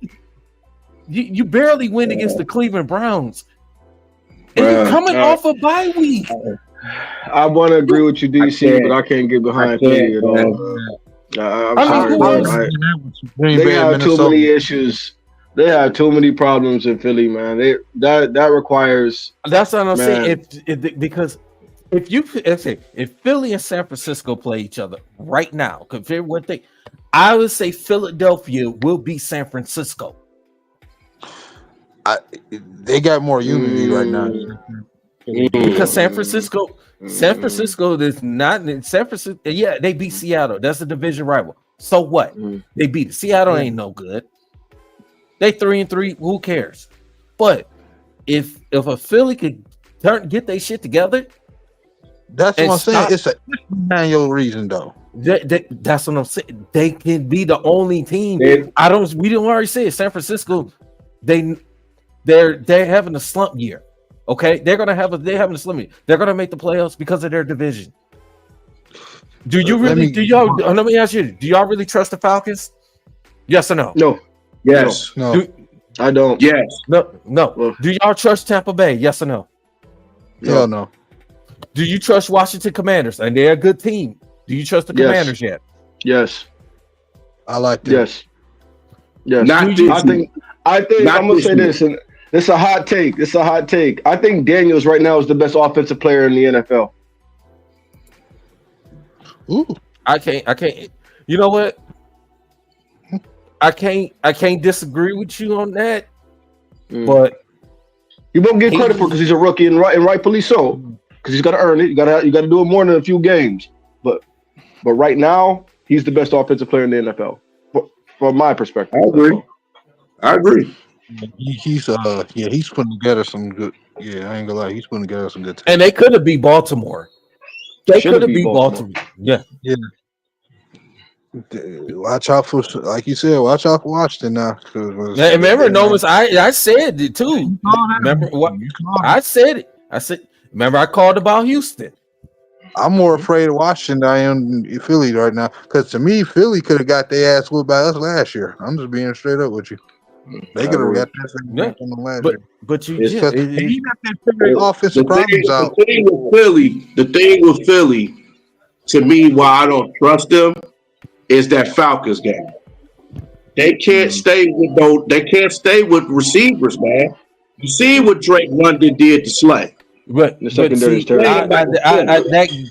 You barely win against the Cleveland Browns, and you're coming off a bye week. I want to agree with you, DC, but I can't get behind Philly at all. I'm sorry, they have too many issues. They have too many problems in Philly, man. That requires. That's what I'm saying. Because if Philly and San Francisco play each other right now, compare what I would say Philadelphia will beat San Francisco. They got more unity right now. Because San Francisco is not in San Francisco. Yeah, they beat Seattle. That's a division rival. So what? They beat it. Seattle ain't no good. They 3-3. Who cares? But if a Philly could get their shit together, that's what I'm saying. It's an annual reason though. That's what I'm saying. They can be the only team. We didn't already say it. San Francisco, they're having a slump year. Okay, they're having a slump year. They're gonna make the playoffs because of their division. Do you really? Let me ask you. Do y'all really trust the Falcons? Yes or no? No. Yes. No. I don't. Yes. No. Do y'all trust Tampa Bay? Yes or no? Hell no. Do you trust Washington Commanders? And they're a good team. Do you trust the Commanders yet? Yes. I like that. Yes. I think I'm gonna say this, and this is a hot take. I think Daniels right now is the best offensive player in the NFL. Ooh. I can't. You know what? I can't disagree with you on that. But you won't get credit for it because he's a rookie and rightfully so. Because he's got to earn it. You got to do it more than a few games. But But right now, he's the best offensive player in the NFL, from my perspective. I agree. He's putting together some good. Yeah, I ain't gonna lie, he's putting together some good. And they could have beat Baltimore. They could have beat Baltimore. Yeah. Watch out for, like you said, watch out for Washington now. Remember, Nomas, I said it too. Remember what I said it. I said, remember, I called about Houston. I'm more afraid of Washington than I am Philly right now. Because to me, Philly could have got their ass whooped by us last year. I'm just being straight up with you. They could have got that thing back on them last year. But you he got that offensive problems out. The thing with Philly, to me, why I don't trust them, is that Falcons game. They can't stay with They can't stay with receivers, man. You see what Drake London did to Slay. But the secondary is terrible.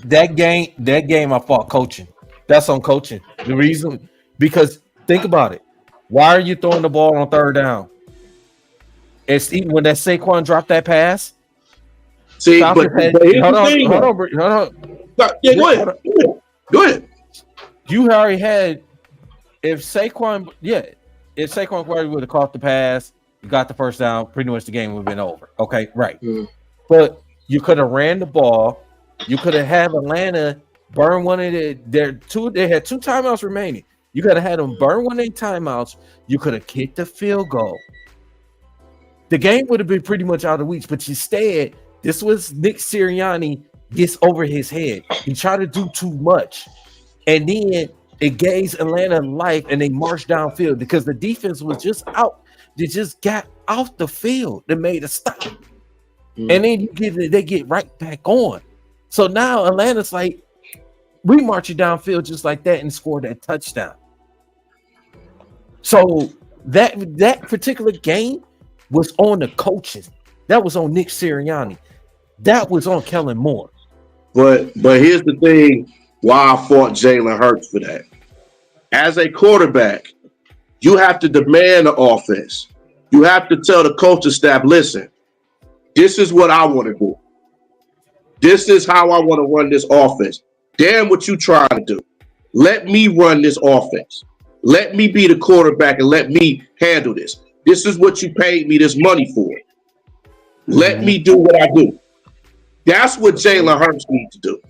That game, I fought coaching. That's on coaching. The reason, because think about it. Why are you throwing the ball on third down? It's even when that Saquon dropped that pass. See, hold on. Yeah, go ahead. You already had, if Saquon would have caught the pass, you got the first down, pretty much the game would have been over. Okay, right. But you could have ran the ball. You could have had Atlanta burn one of their two. They had 2 timeouts remaining. You could have had them burn one of their timeouts. You could have kicked the field goal. The game would have been pretty much out of reach. But instead, this was Nick Sirianni gets over his head. He tried to do too much. And then it gave Atlanta life, and they marched downfield because the defense was just out. They just got off the field. They made a stop. And then they get right back on. So now Atlanta's like, we march you downfield just like that and score that touchdown. So that particular game was on the coaches. That was on Nick Sirianni. That was on Kellen Moore. But here's the thing why I fought Jalen Hurts for that. As a quarterback, you have to demand the offense. You have to tell the coaching staff, listen, this is what I want to do. This is how I want to run this offense. Damn what you trying to do. Let me run this offense. Let me be the quarterback and let me handle this. This is what you paid me this money for. Let me do what I do. That's what Jalen Hurts needs to do.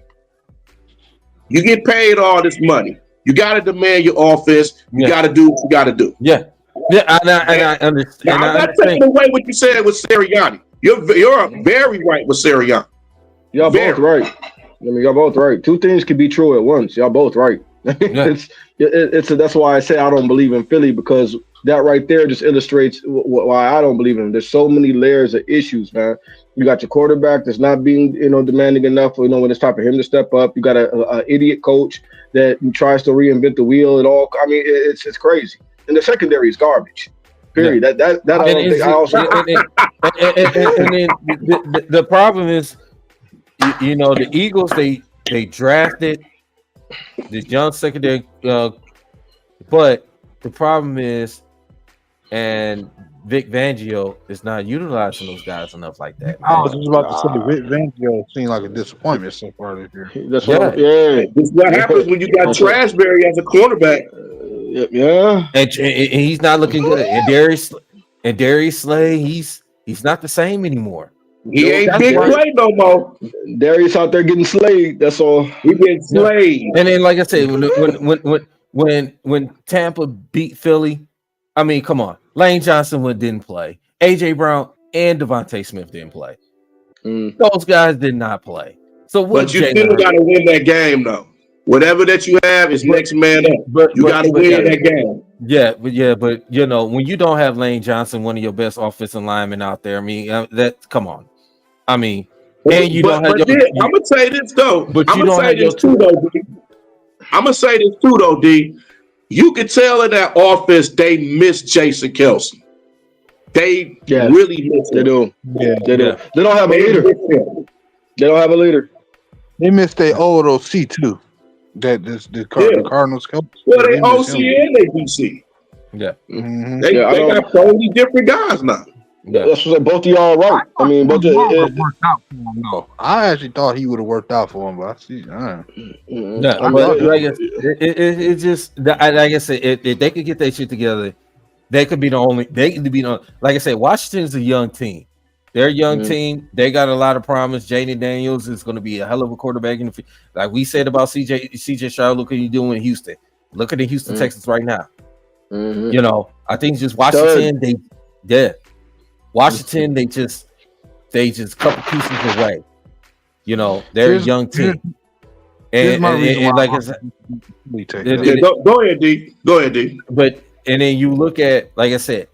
You get paid all this money. You got to demand your offense. You got to do what you got to do. Yeah, I understand. Now, I'm not taking away what you said with Sirianni. You're very right with Sirianni. Y'all both right. I mean, y'all both right. 2 things can be true at once. Y'all both right. That's why I say I don't believe in Philly, because that right there just illustrates why I don't believe in him. There's so many layers of issues, man. You got your quarterback that's not being, demanding enough, when it's time for him to step up. You got a idiot coach that tries to reinvent the wheel and all. I mean, it's crazy. And the secondary is garbage. Period. Yeah. That I don't think I also. And then the problem is, the Eagles they drafted this young secondary, but the problem is, and Vic Fangio is not utilizing those guys enough like that. I was just about to say Vic Fangio seemed like a disappointment so far this year. That's what happens when you got Trashberry as a quarterback. And he's not looking good. And Darius Slay, he's not the same anymore. He ain't big play no more. Darius out there getting slayed. That's all. He getting slayed. And then, like I said, when Tampa beat Philly, I mean, come on, Lane Johnson didn't play. AJ Brown and Devontae Smith didn't play. Those guys did not play. So, but you still got to win that game, though. Whatever that you have is next man up. But you got to win that game. Yeah, but when you don't have Lane Johnson, one of your best offensive linemen out there, I mean, come on. I mean, and you don't have. I'm gonna say this though. But I'm gonna say this too, though, D. You can tell in that offense they miss Jason Kelce. They really miss him. They do. Yeah, they do. They don't have a leader. They don't have a leader. They missed their old OC too. The Cardinals coach. Well, they OC and they DC. Yeah. They got totally different guys now. Yeah. That's what both of y'all right. I mean, both would have worked out for him though. I actually thought he would have worked out for him, but I see. Yeah, I but mean, like it just like I said, if they could get their shit together, they could be the only. They could be the like I said. Washington's a young team. They're a young team. They got a lot of promise. Jaden Daniels is going to be a hell of a quarterback in the like we said about CJ Stroud. Look what he's doing in Houston. Look at the Houston Texans right now. You know, I think just Washington. Washington. They just couple pieces away. You know, they're a young team. And like I said, go ahead, D. Go ahead, D. But and then you look at, like I said,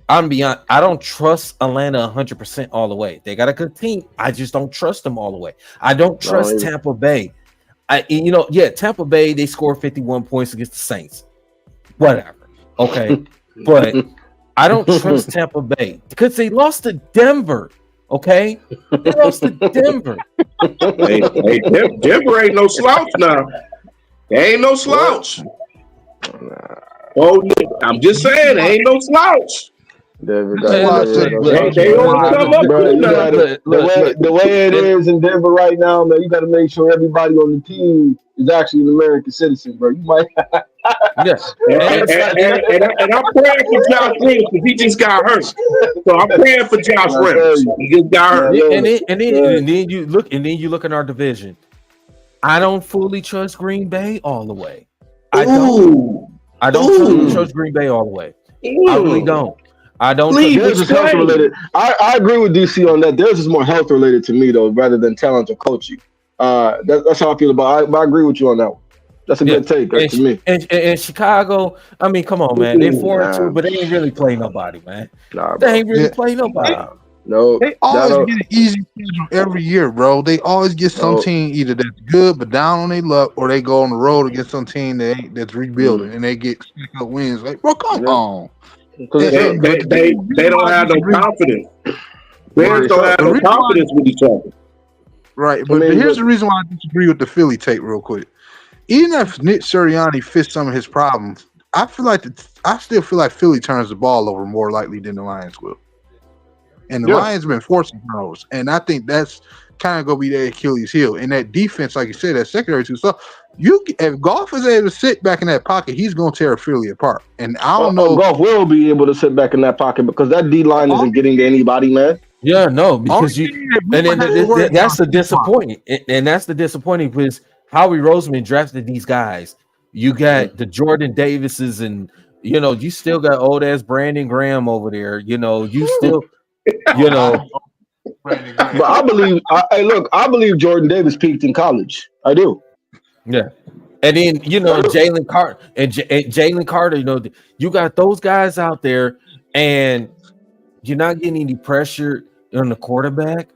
I'm beyond. I don't trust Atlanta 100% all the way. They got a good team. I just don't trust them all the way. I don't trust Tampa Bay. Tampa Bay, they scored 51 points against the Saints. Whatever. Okay. But I don't trust Tampa Bay because they lost to Denver. Okay. They lost to Denver. Denver ain't no slouch now. They ain't no slouch. Oh, I'm just saying, they ain't no slouch. They don't come up the way it is in Denver right now, man. You got to make sure everybody on the team is actually an American citizen, bro. You might. Yes. And I'm praying for Josh Reynolds because he just got hurt. So I'm praying for Josh Reynolds. He just got hurt. And then you look at our division. I don't fully trust Green Bay all the way. I don't trust Green Bay all the way. I really don't. I don't. Theirs is health related. I agree with DC on that. Theirs is more health related to me though, rather than talent or coaching. That's how I feel about it. I agree with you on that one. That's a good take to me. And Chicago, I mean, come on, man. They 4-2, but they ain't really play nobody, man. They ain't really play nobody. No, they always get an easy schedule every year, bro. They always get some team either that's good but down on their luck, or they go on the road against some team that's rebuilding and they get wins. Like, bro, come on. They don't have no confidence. Bears don't have no confidence with each other. Right, but here's the reason why I disagree with the Philly take real quick. Even if Nick Sirianni fixed some of his problems, I still feel like Philly turns the ball over more likely than the Lions will. And the Lions have been forcing turnovers, and I think that's kind of going to be their Achilles heel. And that defense, like you said, that secondary too. So if Goff is able to sit back in that pocket, he's going to tear Philly apart. And I don't know. Goff will be able to sit back in that pocket because that D line isn't getting to anybody, man. Yeah, no, because that's the disappointing, and that's the disappointing because Howie Roseman drafted these guys. You got the Jordan Davises, and you still got old ass Brandon Graham over there. You still. But I believe Jordan Davis peaked in college. I do. Yeah, and then Jalen Carter and Jalen Carter. You got those guys out there, and you're not getting any pressure on the quarterback.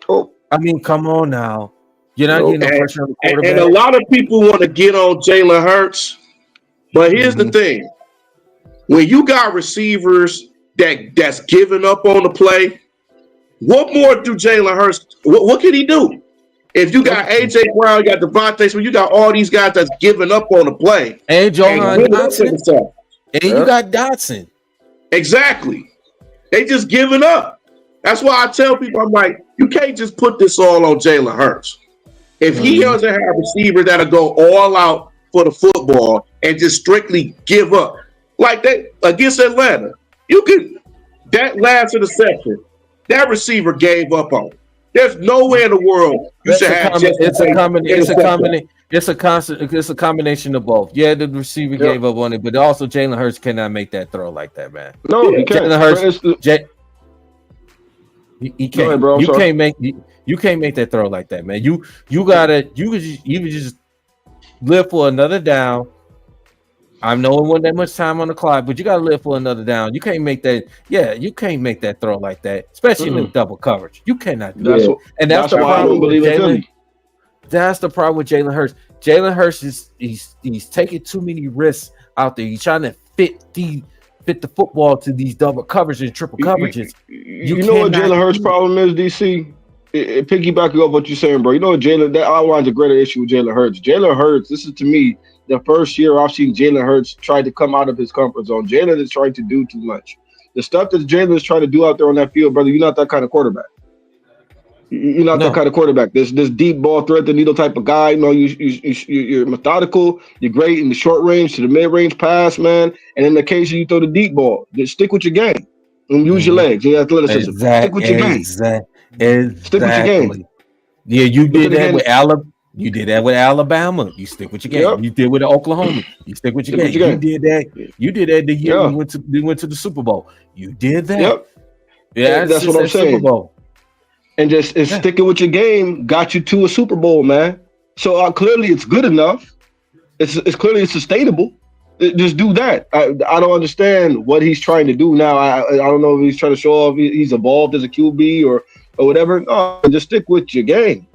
Oh, I mean, come on now, you're not getting no pressure on the quarterback. And a lot of people want to get on Jalen Hurts, but here's the thing: when you got receivers that's giving up on the play, what more do Jalen Hurts? What can he do? If you got AJ Brown, you got Devontae Smith, you got all these guys that's giving up on the play, and Johan Dotson, and you got Dotson. Exactly, they just giving up. That's why I tell people, I'm like, you can't just put this all on Jalen Hurts. If he doesn't have receivers that'll go all out for the football and just strictly give up, like they against Atlanta. That last interception, that receiver gave up on. There's nowhere in the world you should have. It's a combination of both. Yeah, the receiver gave up on it, but also Jalen Hurts cannot make that throw like that, man. No, he can't. Jalen Hurts, he can't. Ahead, bro, you can't make that throw like that, man. You just live for another down. I know it wasn't that much time on the clock, but you got to live for another down. You can't make that. Yeah, you can't make that throw like that, especially in the double coverage. You cannot do that. And that's the problem with Jalen. That's the problem with Jalen Hurts. Jalen Hurts he's taking too many risks out there. He's trying to fit the football to these double coverages and triple coverages. You know what Jalen Hurts' problem is, DC? Piggybacking off what you're saying, bro. You know what that outlines a greater issue with Jalen Hurts. Jalen Hurts, this is to me the first year I've seen Jalen Hurts try to come out of his comfort zone. Jalen is trying to do too much. The stuff that Jalen is trying to do out there on that field, brother, you're not that kind of quarterback. You're not that kind of quarterback. This deep ball, thread the needle type of guy. You know, you're methodical. You're great in the short range to the mid range pass, man. And in the case you throw the deep ball, just stick with your game and use your legs, your athleticism. Stick with your game. Exactly. Stick with your game. Yeah, you did that with Alabama. You did that with Alabama. You stick with your game. Yep. You did with Oklahoma. You stick with your game. You did that. You did that the year we went to the Super Bowl. You did that. Yep. Yeah, that's what I'm saying. Super Bowl. And just sticking with your game got you to a Super Bowl, man. So clearly it's good enough. It's clearly it's sustainable. Just do that. I don't understand what he's trying to do now. I don't know if he's trying to show off he's evolved as a QB or whatever. No, just stick with your game.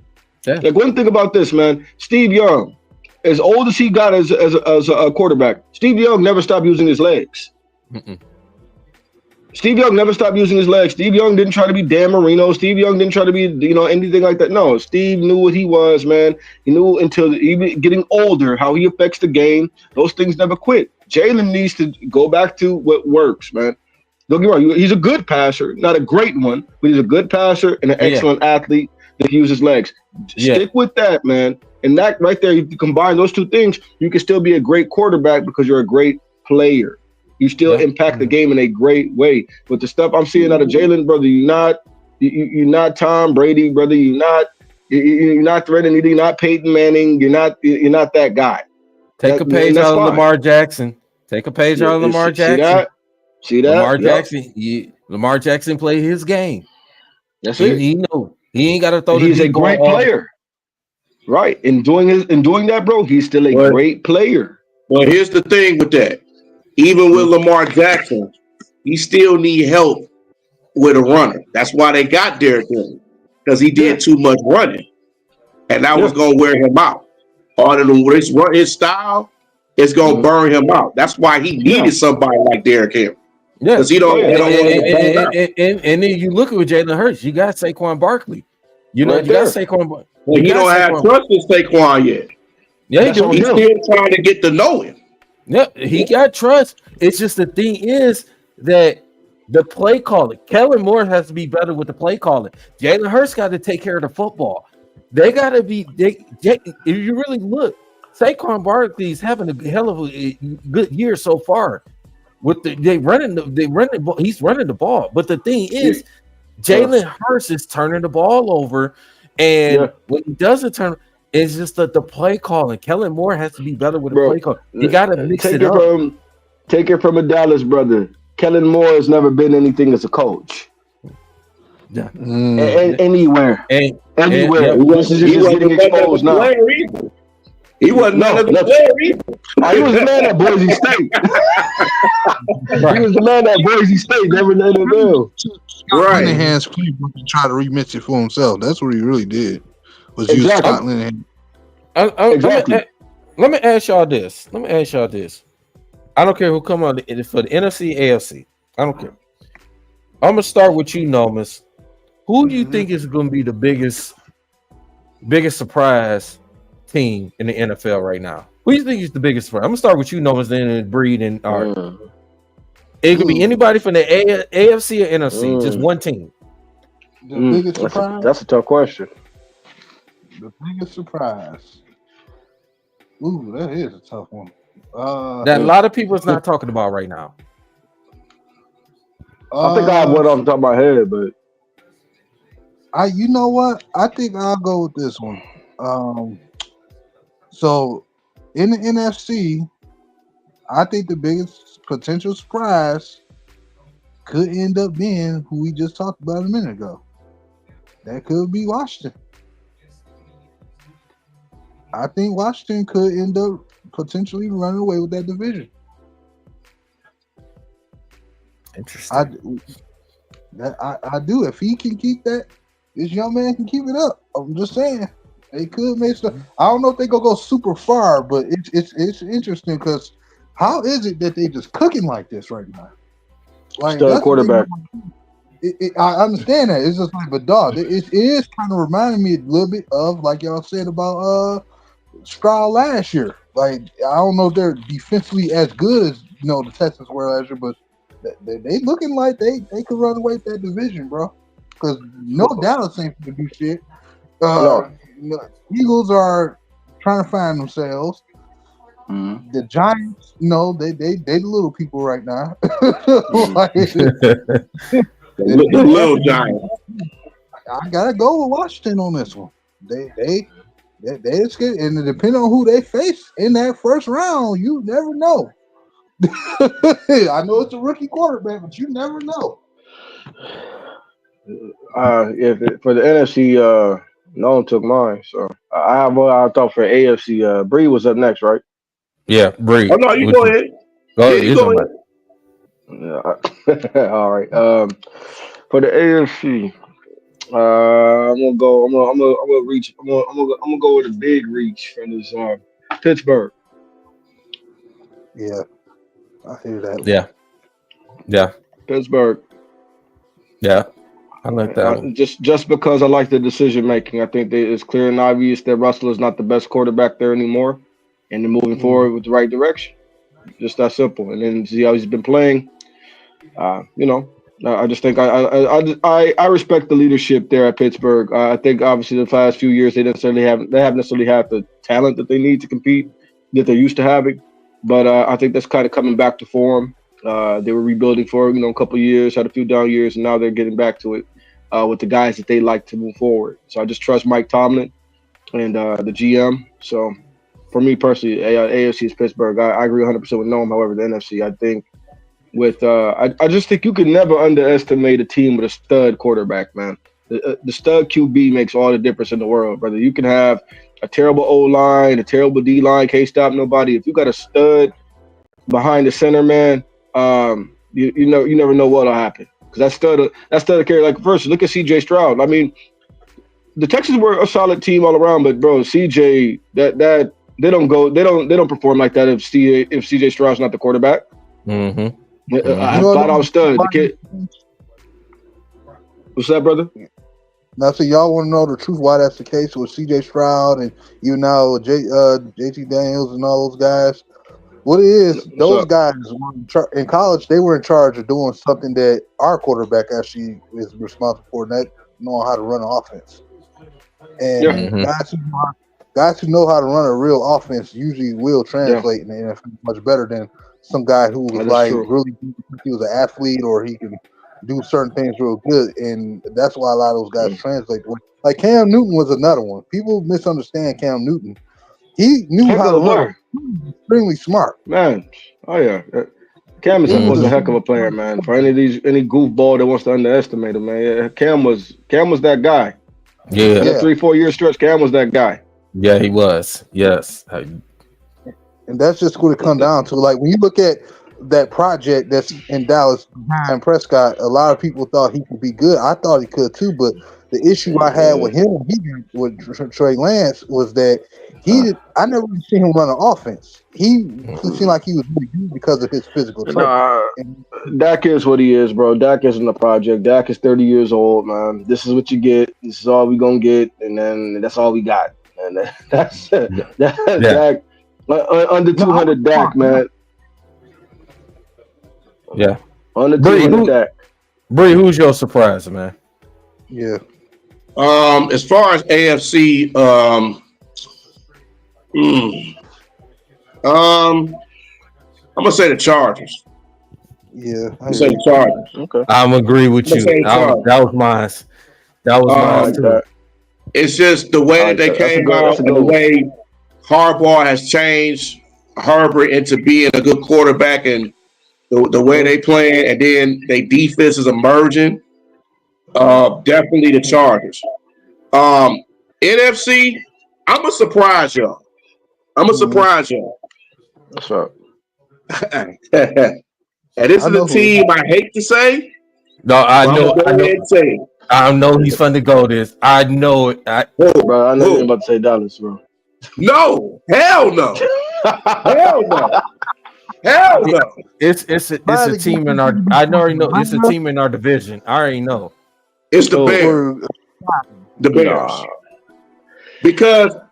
Yeah. Like one thing about this, man, Steve Young, as old as he got as a quarterback, Steve Young never stopped using his legs. Mm-mm. Steve Young never stopped using his legs. Steve Young didn't try to be Dan Marino. Steve Young didn't try to be, anything like that. No, Steve knew what he was, man. He knew until even getting older how he affects the game. Those things never quit. Jalen needs to go back to what works, man. Don't get me wrong. He's a good passer, not a great one, but he's a good passer and an excellent athlete that uses legs. Stick with that, man. And that right there, if you combine those two things, you can still be a great quarterback because you're a great player. You still impact the game in a great way. But the stuff I'm seeing out of Jalen, brother, you're not Tom Brady, brother. You're not threatening. You're not Peyton Manning. You're not that guy. Take a page out of Lamar Jackson. Take a page out of Lamar Jackson. See that? Lamar Jackson played his game. That's it. He know he ain't got to throw. He's a great player, right? In doing that, bro, he's still a great player. Well, here's the thing with that. Even with Lamar Jackson, he still need help with a runner. That's why they got Derrick Henry, because he did too much running, and that was going to wear him out. All of his style is going to burn him out. That's why he needed somebody like Derrick Henry. Yeah, because he don't. And then you look at Jalen Hurts. You got Saquon Barkley. You got Saquon. Well, he don't have trust in Saquon yet. Yeah, he's still trying to get to know him. Yeah, he got trust. It's just the thing is that the play calling. Kellen Moore has to be better with the play calling. Jalen Hurts got to take care of the football. They got to be. If you really look, Saquon Barkley's having a hell of a good year so far. With he's running the ball. But the thing is, Jalen Hurts is turning the ball over, and when he doesn't turn. It's just that the play calling. Kellen Moore has to be better with the play calling. You got to mix it up. Take it from a Dallas brother. Kellen Moore has never been anything as a coach. Yeah. Anywhere. Anywhere. He wasn't getting exposed now. He wasn't none of the player either. He was the man at Boise State. He was the man at Boise State, never in the NFL. Right. Linehan's playbook to try to remix it for himself. That's what he really did. Was use Scott Linehan. Exactly. Let me ask y'all this. I don't care who come on for the NFC, AFC. I don't care. I'm gonna start with you, Nomas. Who do you think is going to be the biggest surprise team in the NFL right now? Who do you think is the biggest surprise? I'm gonna start with you, Nomas, then Breed and Art. It could be anybody from the AFC or NFC, just one team. The biggest surprise? That's a tough question. The biggest surprise. Ooh, that is a tough one. That a lot of people is not talking about right now. I think I have one off the top of my head, but you know what? I think I'll go with this one. So in the NFC, I think the biggest potential surprise could end up being who we just talked about a minute ago. That could be Washington. I think Washington could end up potentially running away with that division. Interesting. I do. If he can keep that, this young man can keep it up. I'm just saying they could make stuff. I don't know if they gonna go super far, but it's interesting because how is it that they just cooking like this right now? Like star quarterback. I understand that. It's just like, but dog, it is kind of reminding me a little bit of like y'all said about Stroud last year. Like I don't know if they're defensively as good as the Texans were last year, but they looking like they could run away with that division, bro. Because no Dallas ain't gonna do shit. No. Eagles are trying to find themselves. Mm-hmm. The Giants, they the little people right now. The little Giants. I gotta go with Washington on this one. They scared, and depending on who they face in that first round, you never know. I know it's a rookie quarterback, but you never know. For the NFC, no one took mine. So I have what I thought for AFC. Bree was up next, right? Yeah, Bree. Oh no, you go ahead. Go Yeah, you go ahead. Yeah. All right. For the AFC, I'm gonna go. I'm gonna reach. I'm gonna go with a big reach from this Pittsburgh. Yeah, I hear that. Yeah. Pittsburgh. Yeah. I like that one. Just because I like the decision making, I think that it's clear and obvious that Russell is not the best quarterback there anymore, and they're moving forward with the right direction. Just that simple. And then see how he's been playing. I just think I respect the leadership there at Pittsburgh. I think obviously the past few years they haven't necessarily had the talent that they need to compete that they're used to having, but I think that's kind of coming back to form. They were rebuilding for a couple of years, had a few down years, and now they're getting back to it with the guys that they like to move forward. So I just trust Mike Tomlin and the GM. So for me personally, AFC is Pittsburgh. I agree 100% with Noam. However, the NFC, I think. I just think you can never underestimate a team with a stud quarterback, man. The stud QB makes all the difference in the world, brother. You can have a terrible O line, a terrible D line, can't stop nobody. If you got a stud behind the center, man, you never know what'll happen. Because that stud carry like first. Look at CJ Stroud. I mean, the Texans were a solid team all around, but bro, CJ that they don't perform like that if CJ Stroud's not the quarterback. Mm-hmm. I thought I was stud. The kid. What's that, brother? Now, so y'all want to know the truth why that's the case with C.J. Stroud and you know J.T. Daniels and all those guys? What it is, those guys were in college, they were in charge of doing something that our quarterback actually is responsible for, and that knowing how to run an offense. And guys who know how to run a real offense usually will translate in the NFL much better than some guy who was really, he was an athlete or he can do certain things real good, and that's why a lot of those guys translate. Like Cam Newton was another one. People misunderstand Cam Newton. He knew how to run. He was extremely smart, man. Oh yeah, Cam was a heck of a player, man. For any goofball that wants to underestimate him, man, Cam was that guy. Yeah, that 3-4 year stretch, Cam was that guy. Yeah, he was. Yes. And that's just what it comes down to. Like when you look at that project that's in Dallas behind Prescott, a lot of people thought he could be good. I thought he could too, but the issue I had with him, with Trey Lance, was that I never really seen him run an offense. He seemed like he was really good because of his physical trait. Dak is what he is, bro. Dak isn't a project. Dak is 30 years old, man. This is what you get. This is all we gonna get, and then that's all we got. And that's it. Dak. Under 200 Dak, man. Yeah. Under 200 Dak. Bree, who's your surprise, man? Yeah. As far as AFC, I'm gonna say the Chargers. Yeah. I'm say the Chargers. Okay. I'm agree with you. That was mine. That was mine too. It's just the way that they came out and the way Harbaugh has changed Herbert into being a good quarterback and the way they play, and then their defense is emerging. Definitely the Chargers. NFC, I'm gonna surprise y'all. That's right. And this is a team I hate to say. No, I know he's fun to go this. I know it. Bro, I know you're about to say Dallas, bro. No, hell no. Hell no. Hell no. It's a team in our. I already know it's a team in our division. I already know. It's the Bears. The Bears. Because this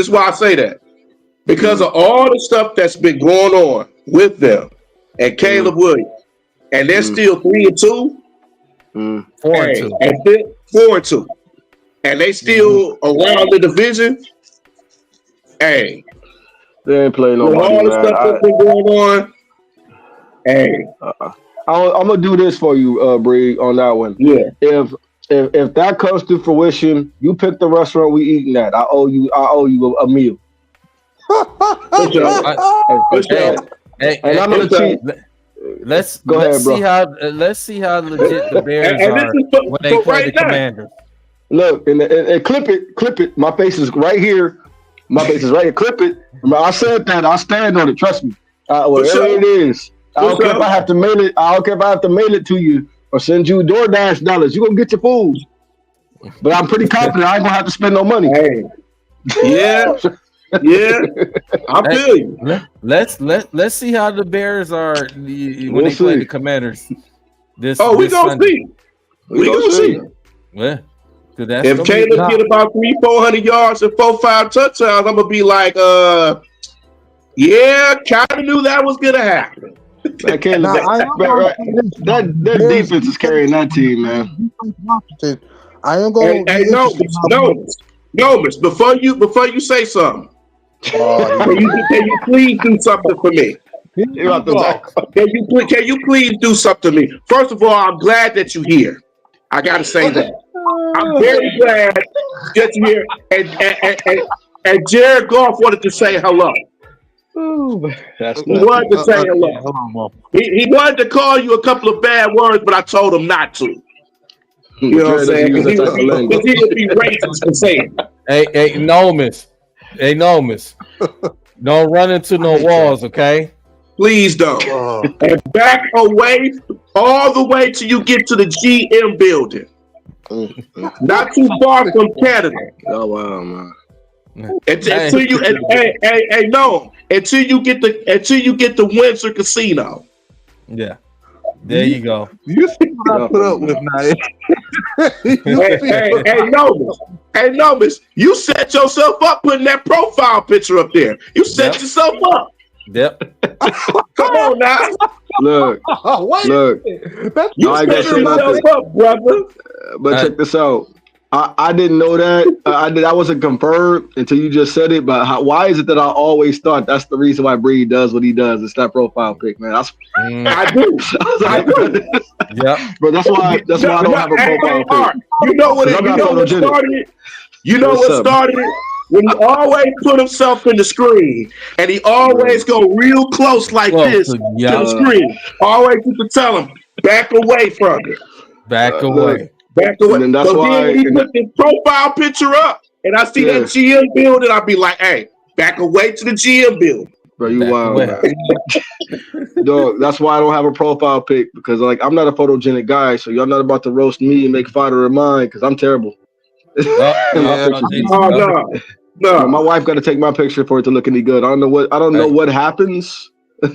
is why I say that. Because of all the stuff that's been going on with them and Caleb Williams, and they're still 3-2. 4-2. And 4-2. And they still around the division. Hey, they ain't playing with nobody, all the man. stuff that's been going on. Hey, I'm gonna do this for you, Bree, on that one. yeah. If that comes to fruition, you pick the restaurant we eating at. I owe you a meal. For sure. And I'm gonna cheat. Let's see how legit the Bears are when they play the Commanders. Look, and clip it. My face is right here. My face is right here. Clip it. I said that. I stand on it. Trust me. Whatever it is. I don't care if I have to mail it. I don't care if I have to mail it to you or send you DoorDash dollars. You're gonna get your food. But I'm pretty confident I ain't gonna have to spend no money. Hey. Yeah. Yeah. I feel you. Let's see how the Bears are when they play the Commanders. We gonna see. We gonna see. Yeah. If Caleb get about 300-400 yards and 4-5 touchdowns, I'm gonna be like, yeah, kind of knew that was gonna happen. That defense is carrying that team, man. I am going. Hey, no, miss. Before you say something, can you please do something for me? Can you please do something to me? First of all, I'm glad that you're here. I gotta say that. I'm very glad that you're here. And Jared Goff wanted to say hello. He wanted to say hello. He wanted to call you a couple of bad words, but I told him not to. You know what I'm saying? Because he would be racist for saying it. Hey, no, miss. Don't run into no walls, okay? Please don't. And back away all the way till you get to the GM building. Not too far from Canada. Oh wow, man. Until you get the Windsor Casino. Yeah. There you go. You see what I put up with now? Hey, Nomis, you set yourself up putting that profile picture up there. You set yourself up. Yep. Come on now. Look. You set yourself up, brother. But check this out. I didn't know that. I wasn't confirmed until you just said it. But why is it that I always thought that's the reason why Bree does what he does? It's that profile pic, man. I do. Yeah. But that's why I don't have a profile pic. You know what started? You know what started it? When he always put himself in the screen, and he always go real close like this to the screen. Always people tell him, back away from it. Back away. Back away. And that's why when he put the profile picture up, and I see that GM building, I'll be like, hey, back away to the GM building. Bro, you wild, man. Dog, that's why I don't have a profile pic, because like I'm not a photogenic guy, so y'all not about to roast me and make fun of mine, because I'm terrible. No, my wife got to take my picture for it to look any good. I don't know what happens. You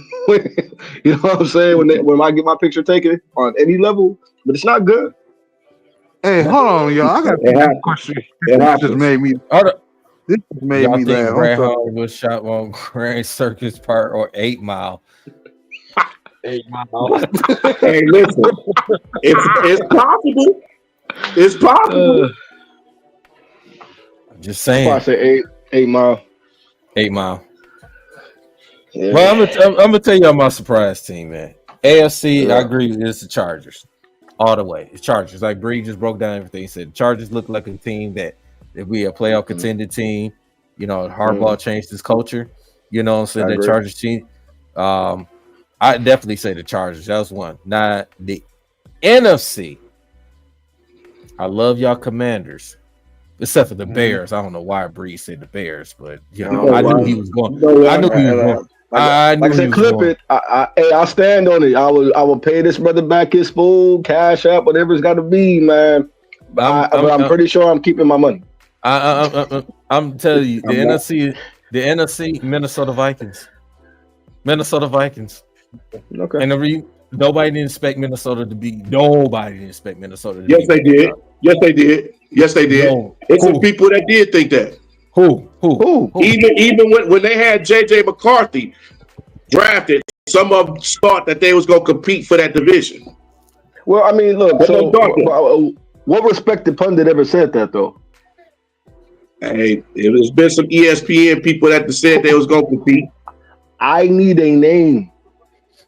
know what I'm saying? When I get my picture taken on any level, but it's not good. Hey, hold on, y'all. I got a question. This just made me laugh. Brad Hall was shot on Grand Circus Park or 8 Mile. 8 Mile. Hey, listen, it's possible. It's possible. Just saying. I say 8 Mile. 8 Mile. Yeah. Well, I'm gonna tell you my surprise team, man. AFC, I agree. It's the Chargers, all the way. It's Chargers. Like Bree just broke down everything. He said Chargers look like a team that we a playoff contending team. You know, Harbaugh changed his culture. You know what I'm saying? The Chargers team. I definitely say the Chargers. That was one. Now the NFC. I love y'all Commanders. Except for the Bears. I don't know why Bree said the Bears, but I knew he was going. I knew he was going. Like I said, clip it. I'll stand on it. I will pay this brother back his food, cash out, whatever it's got to be, man. But I'm pretty sure I'm keeping my money. I'm telling you, the NFC, Minnesota Vikings. Okay. And nobody didn't expect Minnesota to be. Nobody didn't expect Minnesota to be. Yes, they did. Yes, they did. No. It's some people that did think that. Who? Even when they had J.J. McCarthy drafted, some of them thought that they was gonna compete for that division. Well, I mean, look. So, what respected pundit ever said that though? Hey, there's been some ESPN people that said they was gonna compete. I need a name.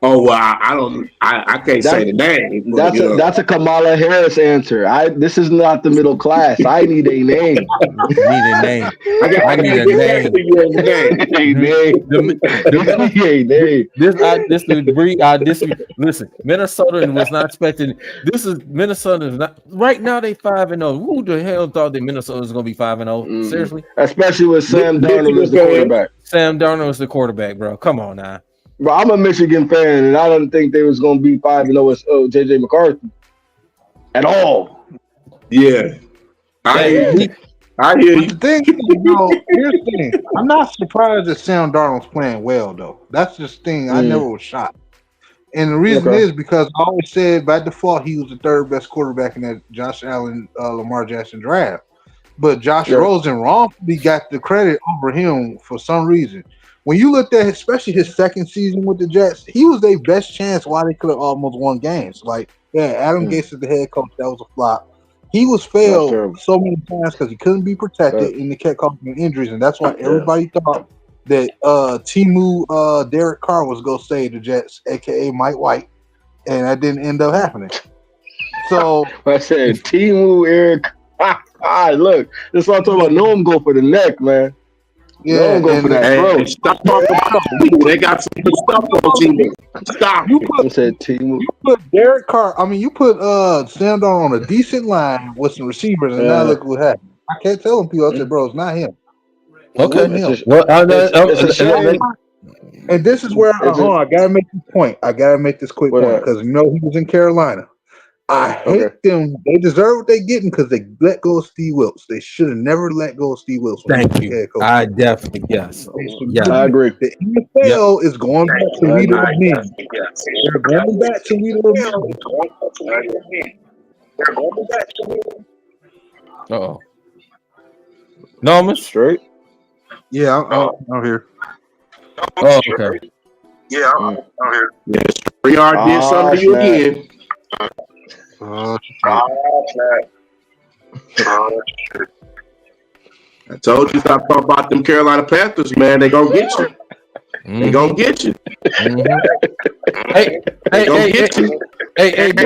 Oh well, I can't say the name. That's a Kamala Harris answer. This is not the middle class. I need a name. Need a name. I need a name. Listen, Minnesota was not expecting. Minnesota is not right now. They 5-0. Who the hell thought that Minnesota was going to be 5-0? Seriously, especially with Sam Darnold as the quarterback. Sam Darnold was the quarterback, bro. Come on now. But I'm a Michigan fan, and I didn't think they was going to be 5-0 with JJ McCarthy at all. Yeah, I hear you. The thing, here's the thing. I'm not surprised that Sam Darnold's playing well, though. That's just the thing. I never was shocked. And the reason is because I always said by default he was the third best quarterback in that Josh Allen, Lamar Jackson draft. But Josh Rosen wrongfully got the credit over him for some reason. When you looked at especially his second season with the Jets, he was their best chance why they could have almost won games. Like, Adam Gase is the head coach. That was a flop. He was failed so many times because he couldn't be protected and they kept causing injuries. And that's why everybody thought that Timu Derek Carr was going to save the Jets, a.k.a. Mike White. And that didn't end up happening. So I said, Timu Eric. Look, that's what I'm talking about. No one go for the neck, man. Yeah, go for that, bro. Stop talking about them. They got some good stuff on team. Stop. You put Derek Carr. I mean, you put Sam Darnold on a decent line with some receivers, and now look what happened. I can't tell them people. I said, bro, it's not him. Okay. And this is where hold on, I gotta make this point. I gotta make this quick point because he was in Carolina. I hate them. They deserve what they're getting because they let go of Steve Wilkes. They should have never let go of Steve Wilkes. Thank you. I definitely I agree. The NFL is going back to leader of men. They're going back to leader of men. Uh-oh. Norman? Straight? Yeah, I'm here. Oh, okay. Yeah, I'm here. Yes, 3R did something to you again. I told you stop talking about them Carolina Panthers, man. They gonna get you. They gonna get you. Hey, it's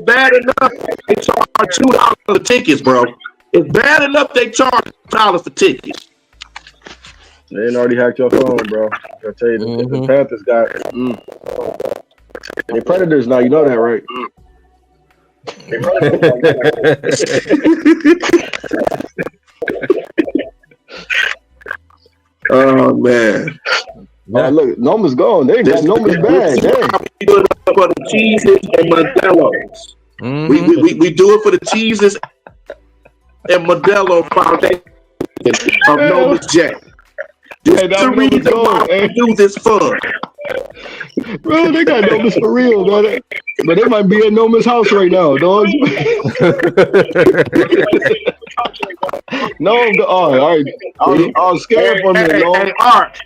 bad enough they charge $2 for tickets, bro. It's bad enough they charge $2 for tickets. They ain't already hacked your phone, bro. I tell you, the Panthers got they're predators now. You know that, right? Oh man! Look, Noma's gone. There you go. Noma's bad. We do it for the cheeses and Modelo's. We do it for the cheeses and Modelo Foundation of Noma's Jack. This is the reason why we do this fun. Bro, they got Noma's for real, man. But they might be at Noma's house right now, dog. No, all right. I was scared for a minute, no. Hey, Art.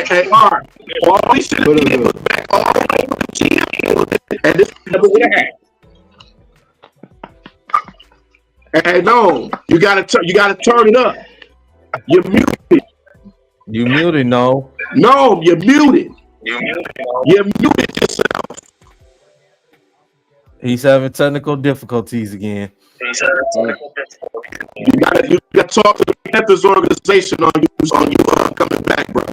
Hey, Art. All we should have did was back all the way to the GM. And this never would have happened. Hey, no, you gotta turn it up. You're muted. You muted, no. No, you're muted. You muted yourself. He's having technical difficulties again. You gotta talk to the Panthers organization on you coming back, bro.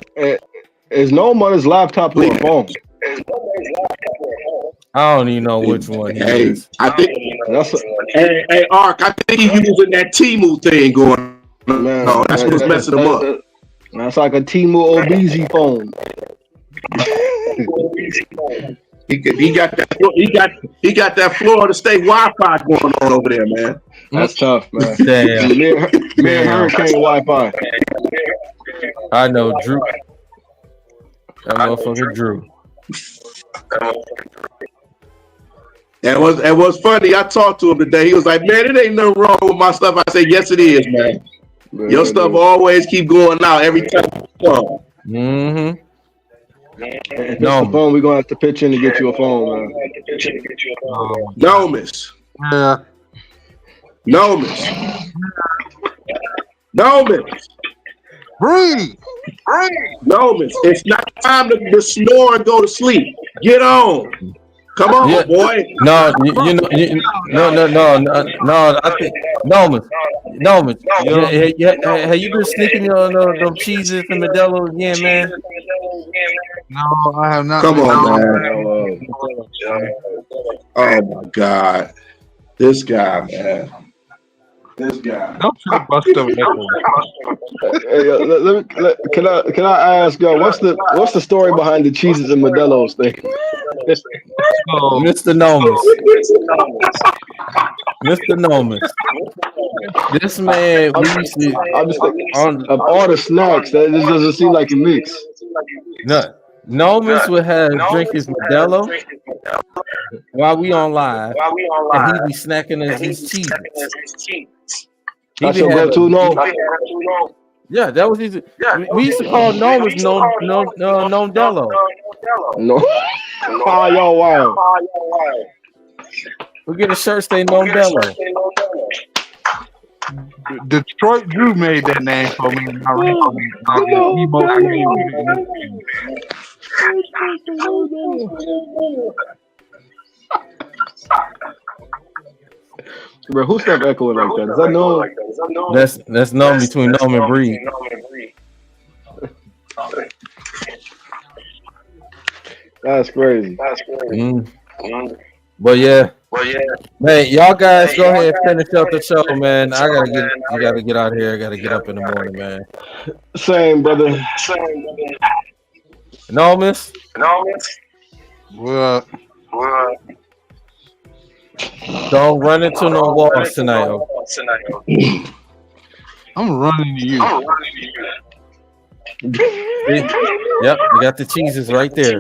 Is no on his laptop or phone? I don't even know which one he is. I think hey, Ark, I think he's using that Timu thing going on. Man, no, that's what's messing him up. That's like a Timu Obizi phone. He got that Florida State Wi-Fi going on over there, man. That's tough, man. Damn. Man, Hurricane Wi-Fi. I know, Drew. That motherfucker Drew. And what's funny, I talked to him today. He was like, man, it ain't nothing wrong with my stuff. I said, yes, it is, man. Your stuff always keep going out every time you come. Mm-hmm. If it's the phone, we're gonna have to pitch in to get you a phone, man. No, miss. Yeah. No, miss. No, miss. Breathe. No, miss. It's not time to snore and go to sleep. Get on. Come on, boy. No, no. I think no, miss. Yeah. Have you been sneaking on them cheeses and Modelo again, man? No, I have not. Come on, man. Oh my God, this guy, man. This guy. Don't try to bust up. Hey, can I ask y'all what's the story behind the cheeses and Modelo's thing? Mr. Nomus. Mr. Nomus. This man, I'm just thinking, of all the snacks, this doesn't seem like a mix. No. Nomus would drink his Modelo while we on live, and he'd be snacking his cheese. That's your go-to, no? Yeah, that was easy. We used to call Nomus Nondello. No. Oh, yo, wow. We get a shirt say Nondello. Detroit Drew made that name for me. Bro, who stopped echoing like that? Is that no? That's known between Norm and Breed. That's crazy. But yeah, man, y'all guys go ahead and finish up the show, man. I gotta get out of here. I gotta get up in the morning, man. Same, brother. No, miss. What? Don't run into no walls tonight. I'm running to you. Yep, you got the cheeses right there.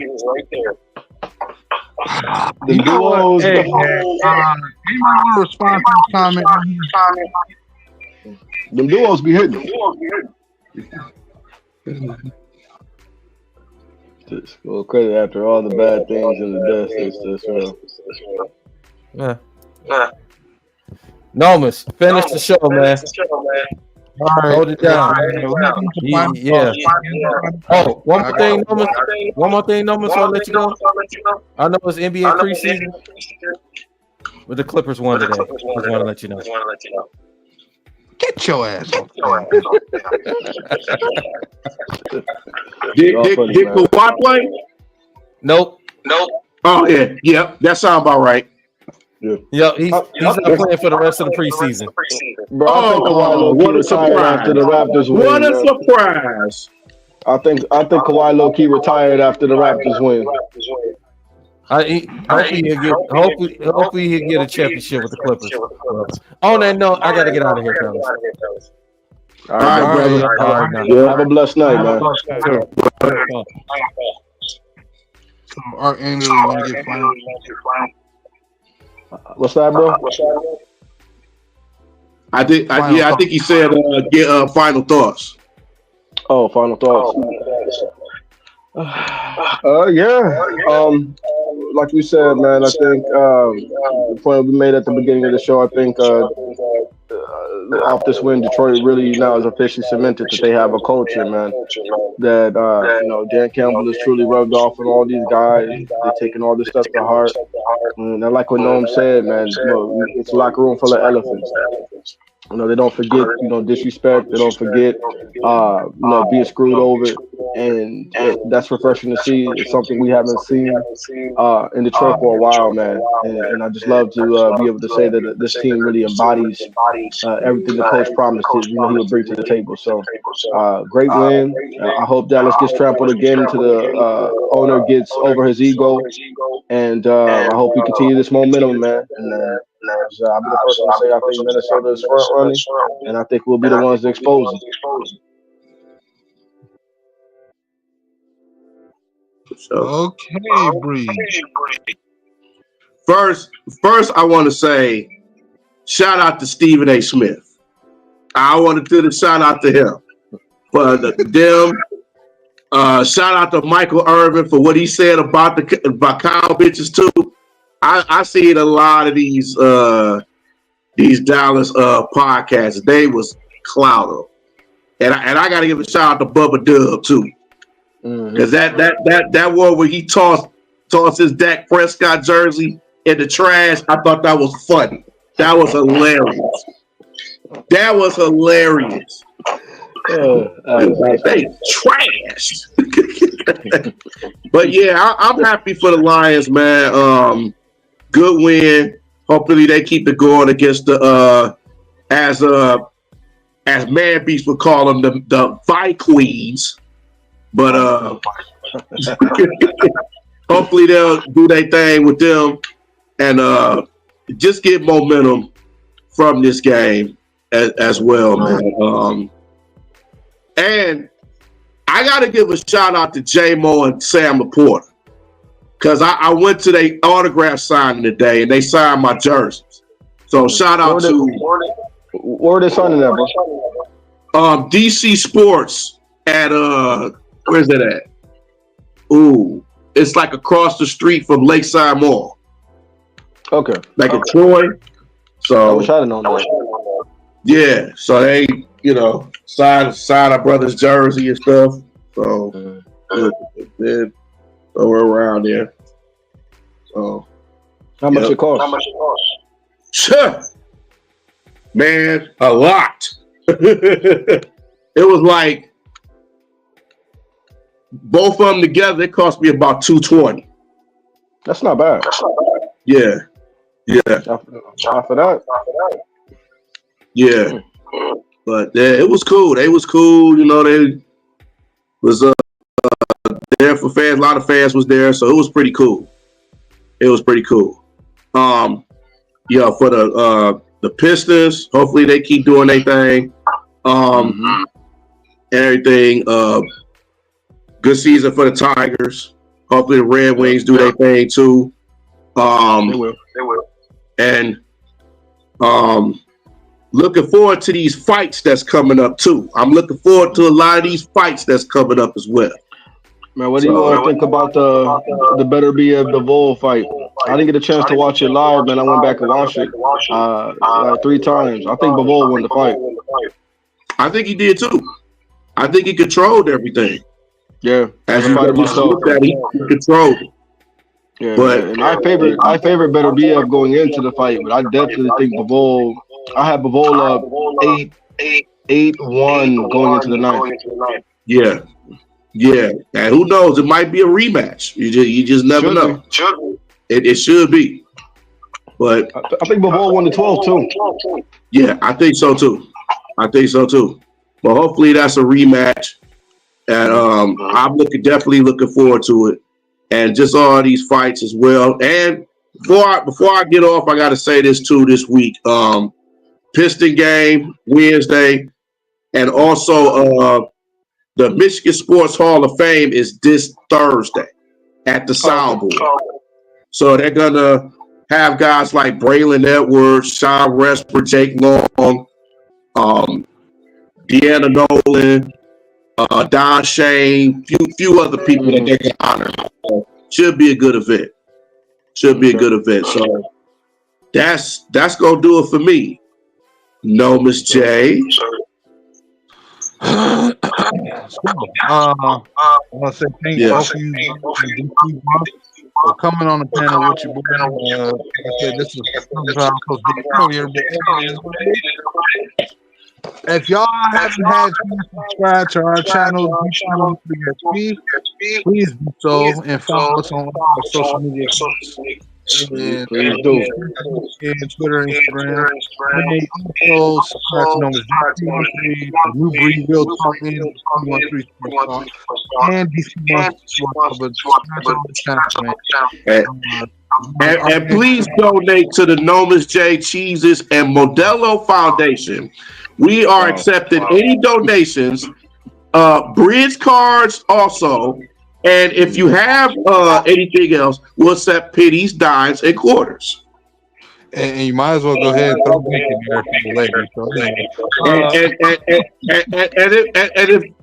The duos. Hey, anyone want to respond to the comment? The duos be hitting. Just go crazy after all the bad things in the death. Yeah. Nomus, finish the show, man. All right. Hold it down. Yeah. Oh, one more thing, Nomus, I'll let you go. I know it's NBA preseason, but the Clippers won today. Just want to let you know. Get your ass off. Did Kawhi play? Nope. Oh yeah. That sounds about right. Yeah, he's not playing for the rest of the preseason. Bro, what a surprise! After the Raptors win, what a surprise! I think Kawhi low-key retired after the Raptors win. Hopefully he'll get a championship with the Clippers. On that note, I gotta get out of here, fellas. All right, brother. Have a blessed night, man. So Archangel, you want to get final? What's that, bro? I think he said get final thoughts. Oh, final thoughts. Like we said, man, I think the point we made at the beginning of the show, I think off this win, Detroit really now is officially cemented that they have a culture, man. That Dan Campbell is truly rubbed off on all these guys. They're taking all this stuff to heart. And I like what Noam said, man. It's a locker room full of elephants. They don't forget, disrespect. They don't forget, being screwed over. And that's refreshing to see. It's something we haven't seen in Detroit for a while, man. And I just love to be able to say that this team really embodies everything the coach promised he would bring to the table. So, great win. I hope Dallas gets trampled again until the owner gets over his ego. And I hope we continue this momentum, man. And I'll be the first one to say I think Minnesota is front running, and I think we'll be the ones to expose them. Okay, Breeze. First, I want to say shout out to Stephen A. Smith. I wanted to shout out to him for them. Shout out to Michael Irvin for what he said about Kyle bitches too. I seen a lot of these Dallas podcasts. They was clouded, and I got to give a shout out to Bubba Dub too, because that one where he tossed his Dak Prescott jersey in the trash. I thought that was funny. That was hilarious. That was hilarious. They trashed. But yeah, I'm happy for the Lions, man. Good win. Hopefully they keep it going against the as Man Beast would call them, the Vikings. But hopefully they'll do their thing with them and just get momentum from this game as well, man. And I got to give a shout out to J-Mo and Sam Laporta, because I went to their autograph signing today and they signed my jerseys. So shout out to where they signing that, bro? DC Sports at where's that at? Ooh, it's like across the street from Lakeside Mall. Okay, like in Troy. So I wish I'd known that. Yeah, so they, sign our brother's jersey and stuff. So we're around there. So how much it cost? Sure. Man, a lot. It was like both of them together, it cost me about $220. That's not bad. Yeah. After that. Yeah. But it was cool. They was cool. They was there for fans. A lot of fans was there, so it was pretty cool. For the Pistons, hopefully they keep doing their thing. Everything. Good season for the Tigers. Hopefully the Red Wings do their thing too. They will. And looking forward to these fights that's coming up too. I'm looking forward to a lot of these fights that's coming up as well. Man, what do you want to think about the Better Be a Bivol fight? I didn't get a chance to watch it live, man. I went back and watched it like 3 times. I think Bivol won the fight. I think he did too. I think he controlled everything. Yeah, as you looked at, he controlled it. Yeah, but and I favorite Better BF going into the fight, but I definitely think Bivol. I have Bivol up 8-1 going into the ninth. Yeah. And who knows? It might be a rematch. You just never know. It should be. But I think Bivol won the 12 too. Yeah, I think so too. But hopefully that's a rematch. And I'm definitely looking forward to it. And just all these fights as well. And before I get off, I got to say this too this week. Piston game Wednesday, and also the Michigan Sports Hall of Fame is this Thursday at the Soundboard. So they're gonna have guys like Braylon Edwards, Sean Resper, Jake Long, Deanna Nolan, Don Shane, few other people that they can honor. Should be a good event. So that's gonna do it for me. No, Miss J. I want to say thank you for coming on the panel with your boy. Like I said, this is earlier, but if y'all haven't had to subscribe to our channel, please do so and follow us on our social media. And please do. And Twitter, Instagram. And also subscribe to numbers 213, New Breed Real Talk, and 213 Sports Talk, and DC and please donate to the Nomas J Cheeses and Modelo Foundation. We are accepting any donations, bridge cards also. And if you have anything else, we'll accept pennies, dimes, and quarters. And you might as well go ahead and throw Nick in there for the lady. So,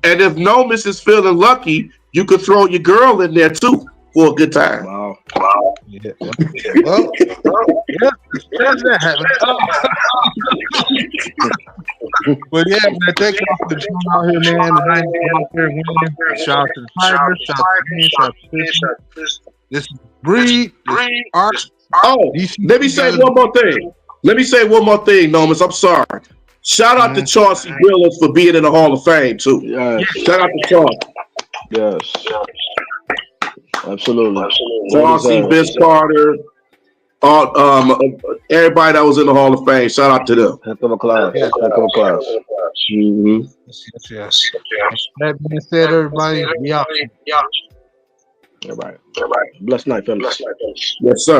and if Nomis is feeling lucky, you could throw your girl in there too for a good time. Wow. yeah. Well, yeah, that happened. But yeah, man, thank you all for tuning out here, man. Out there winning. Shout out to the Tigers. Shout out to me. Shout out to Fish. This is Breed. This is Art. Oh, let me say one more thing. Nomis. I'm sorry. Shout out to Chauncey Willis for being in the Hall of Fame too. Yes. Shout out to Chauncey. Yes. Absolutely. Chauncey, Vince Carter, everybody that was in the Hall of Fame. Shout out to them. Heck of a class. Heck of a class. Mm-hmm. Yes. That being said, everybody, we out. All right. Blessed night, fellas. Yes, sir.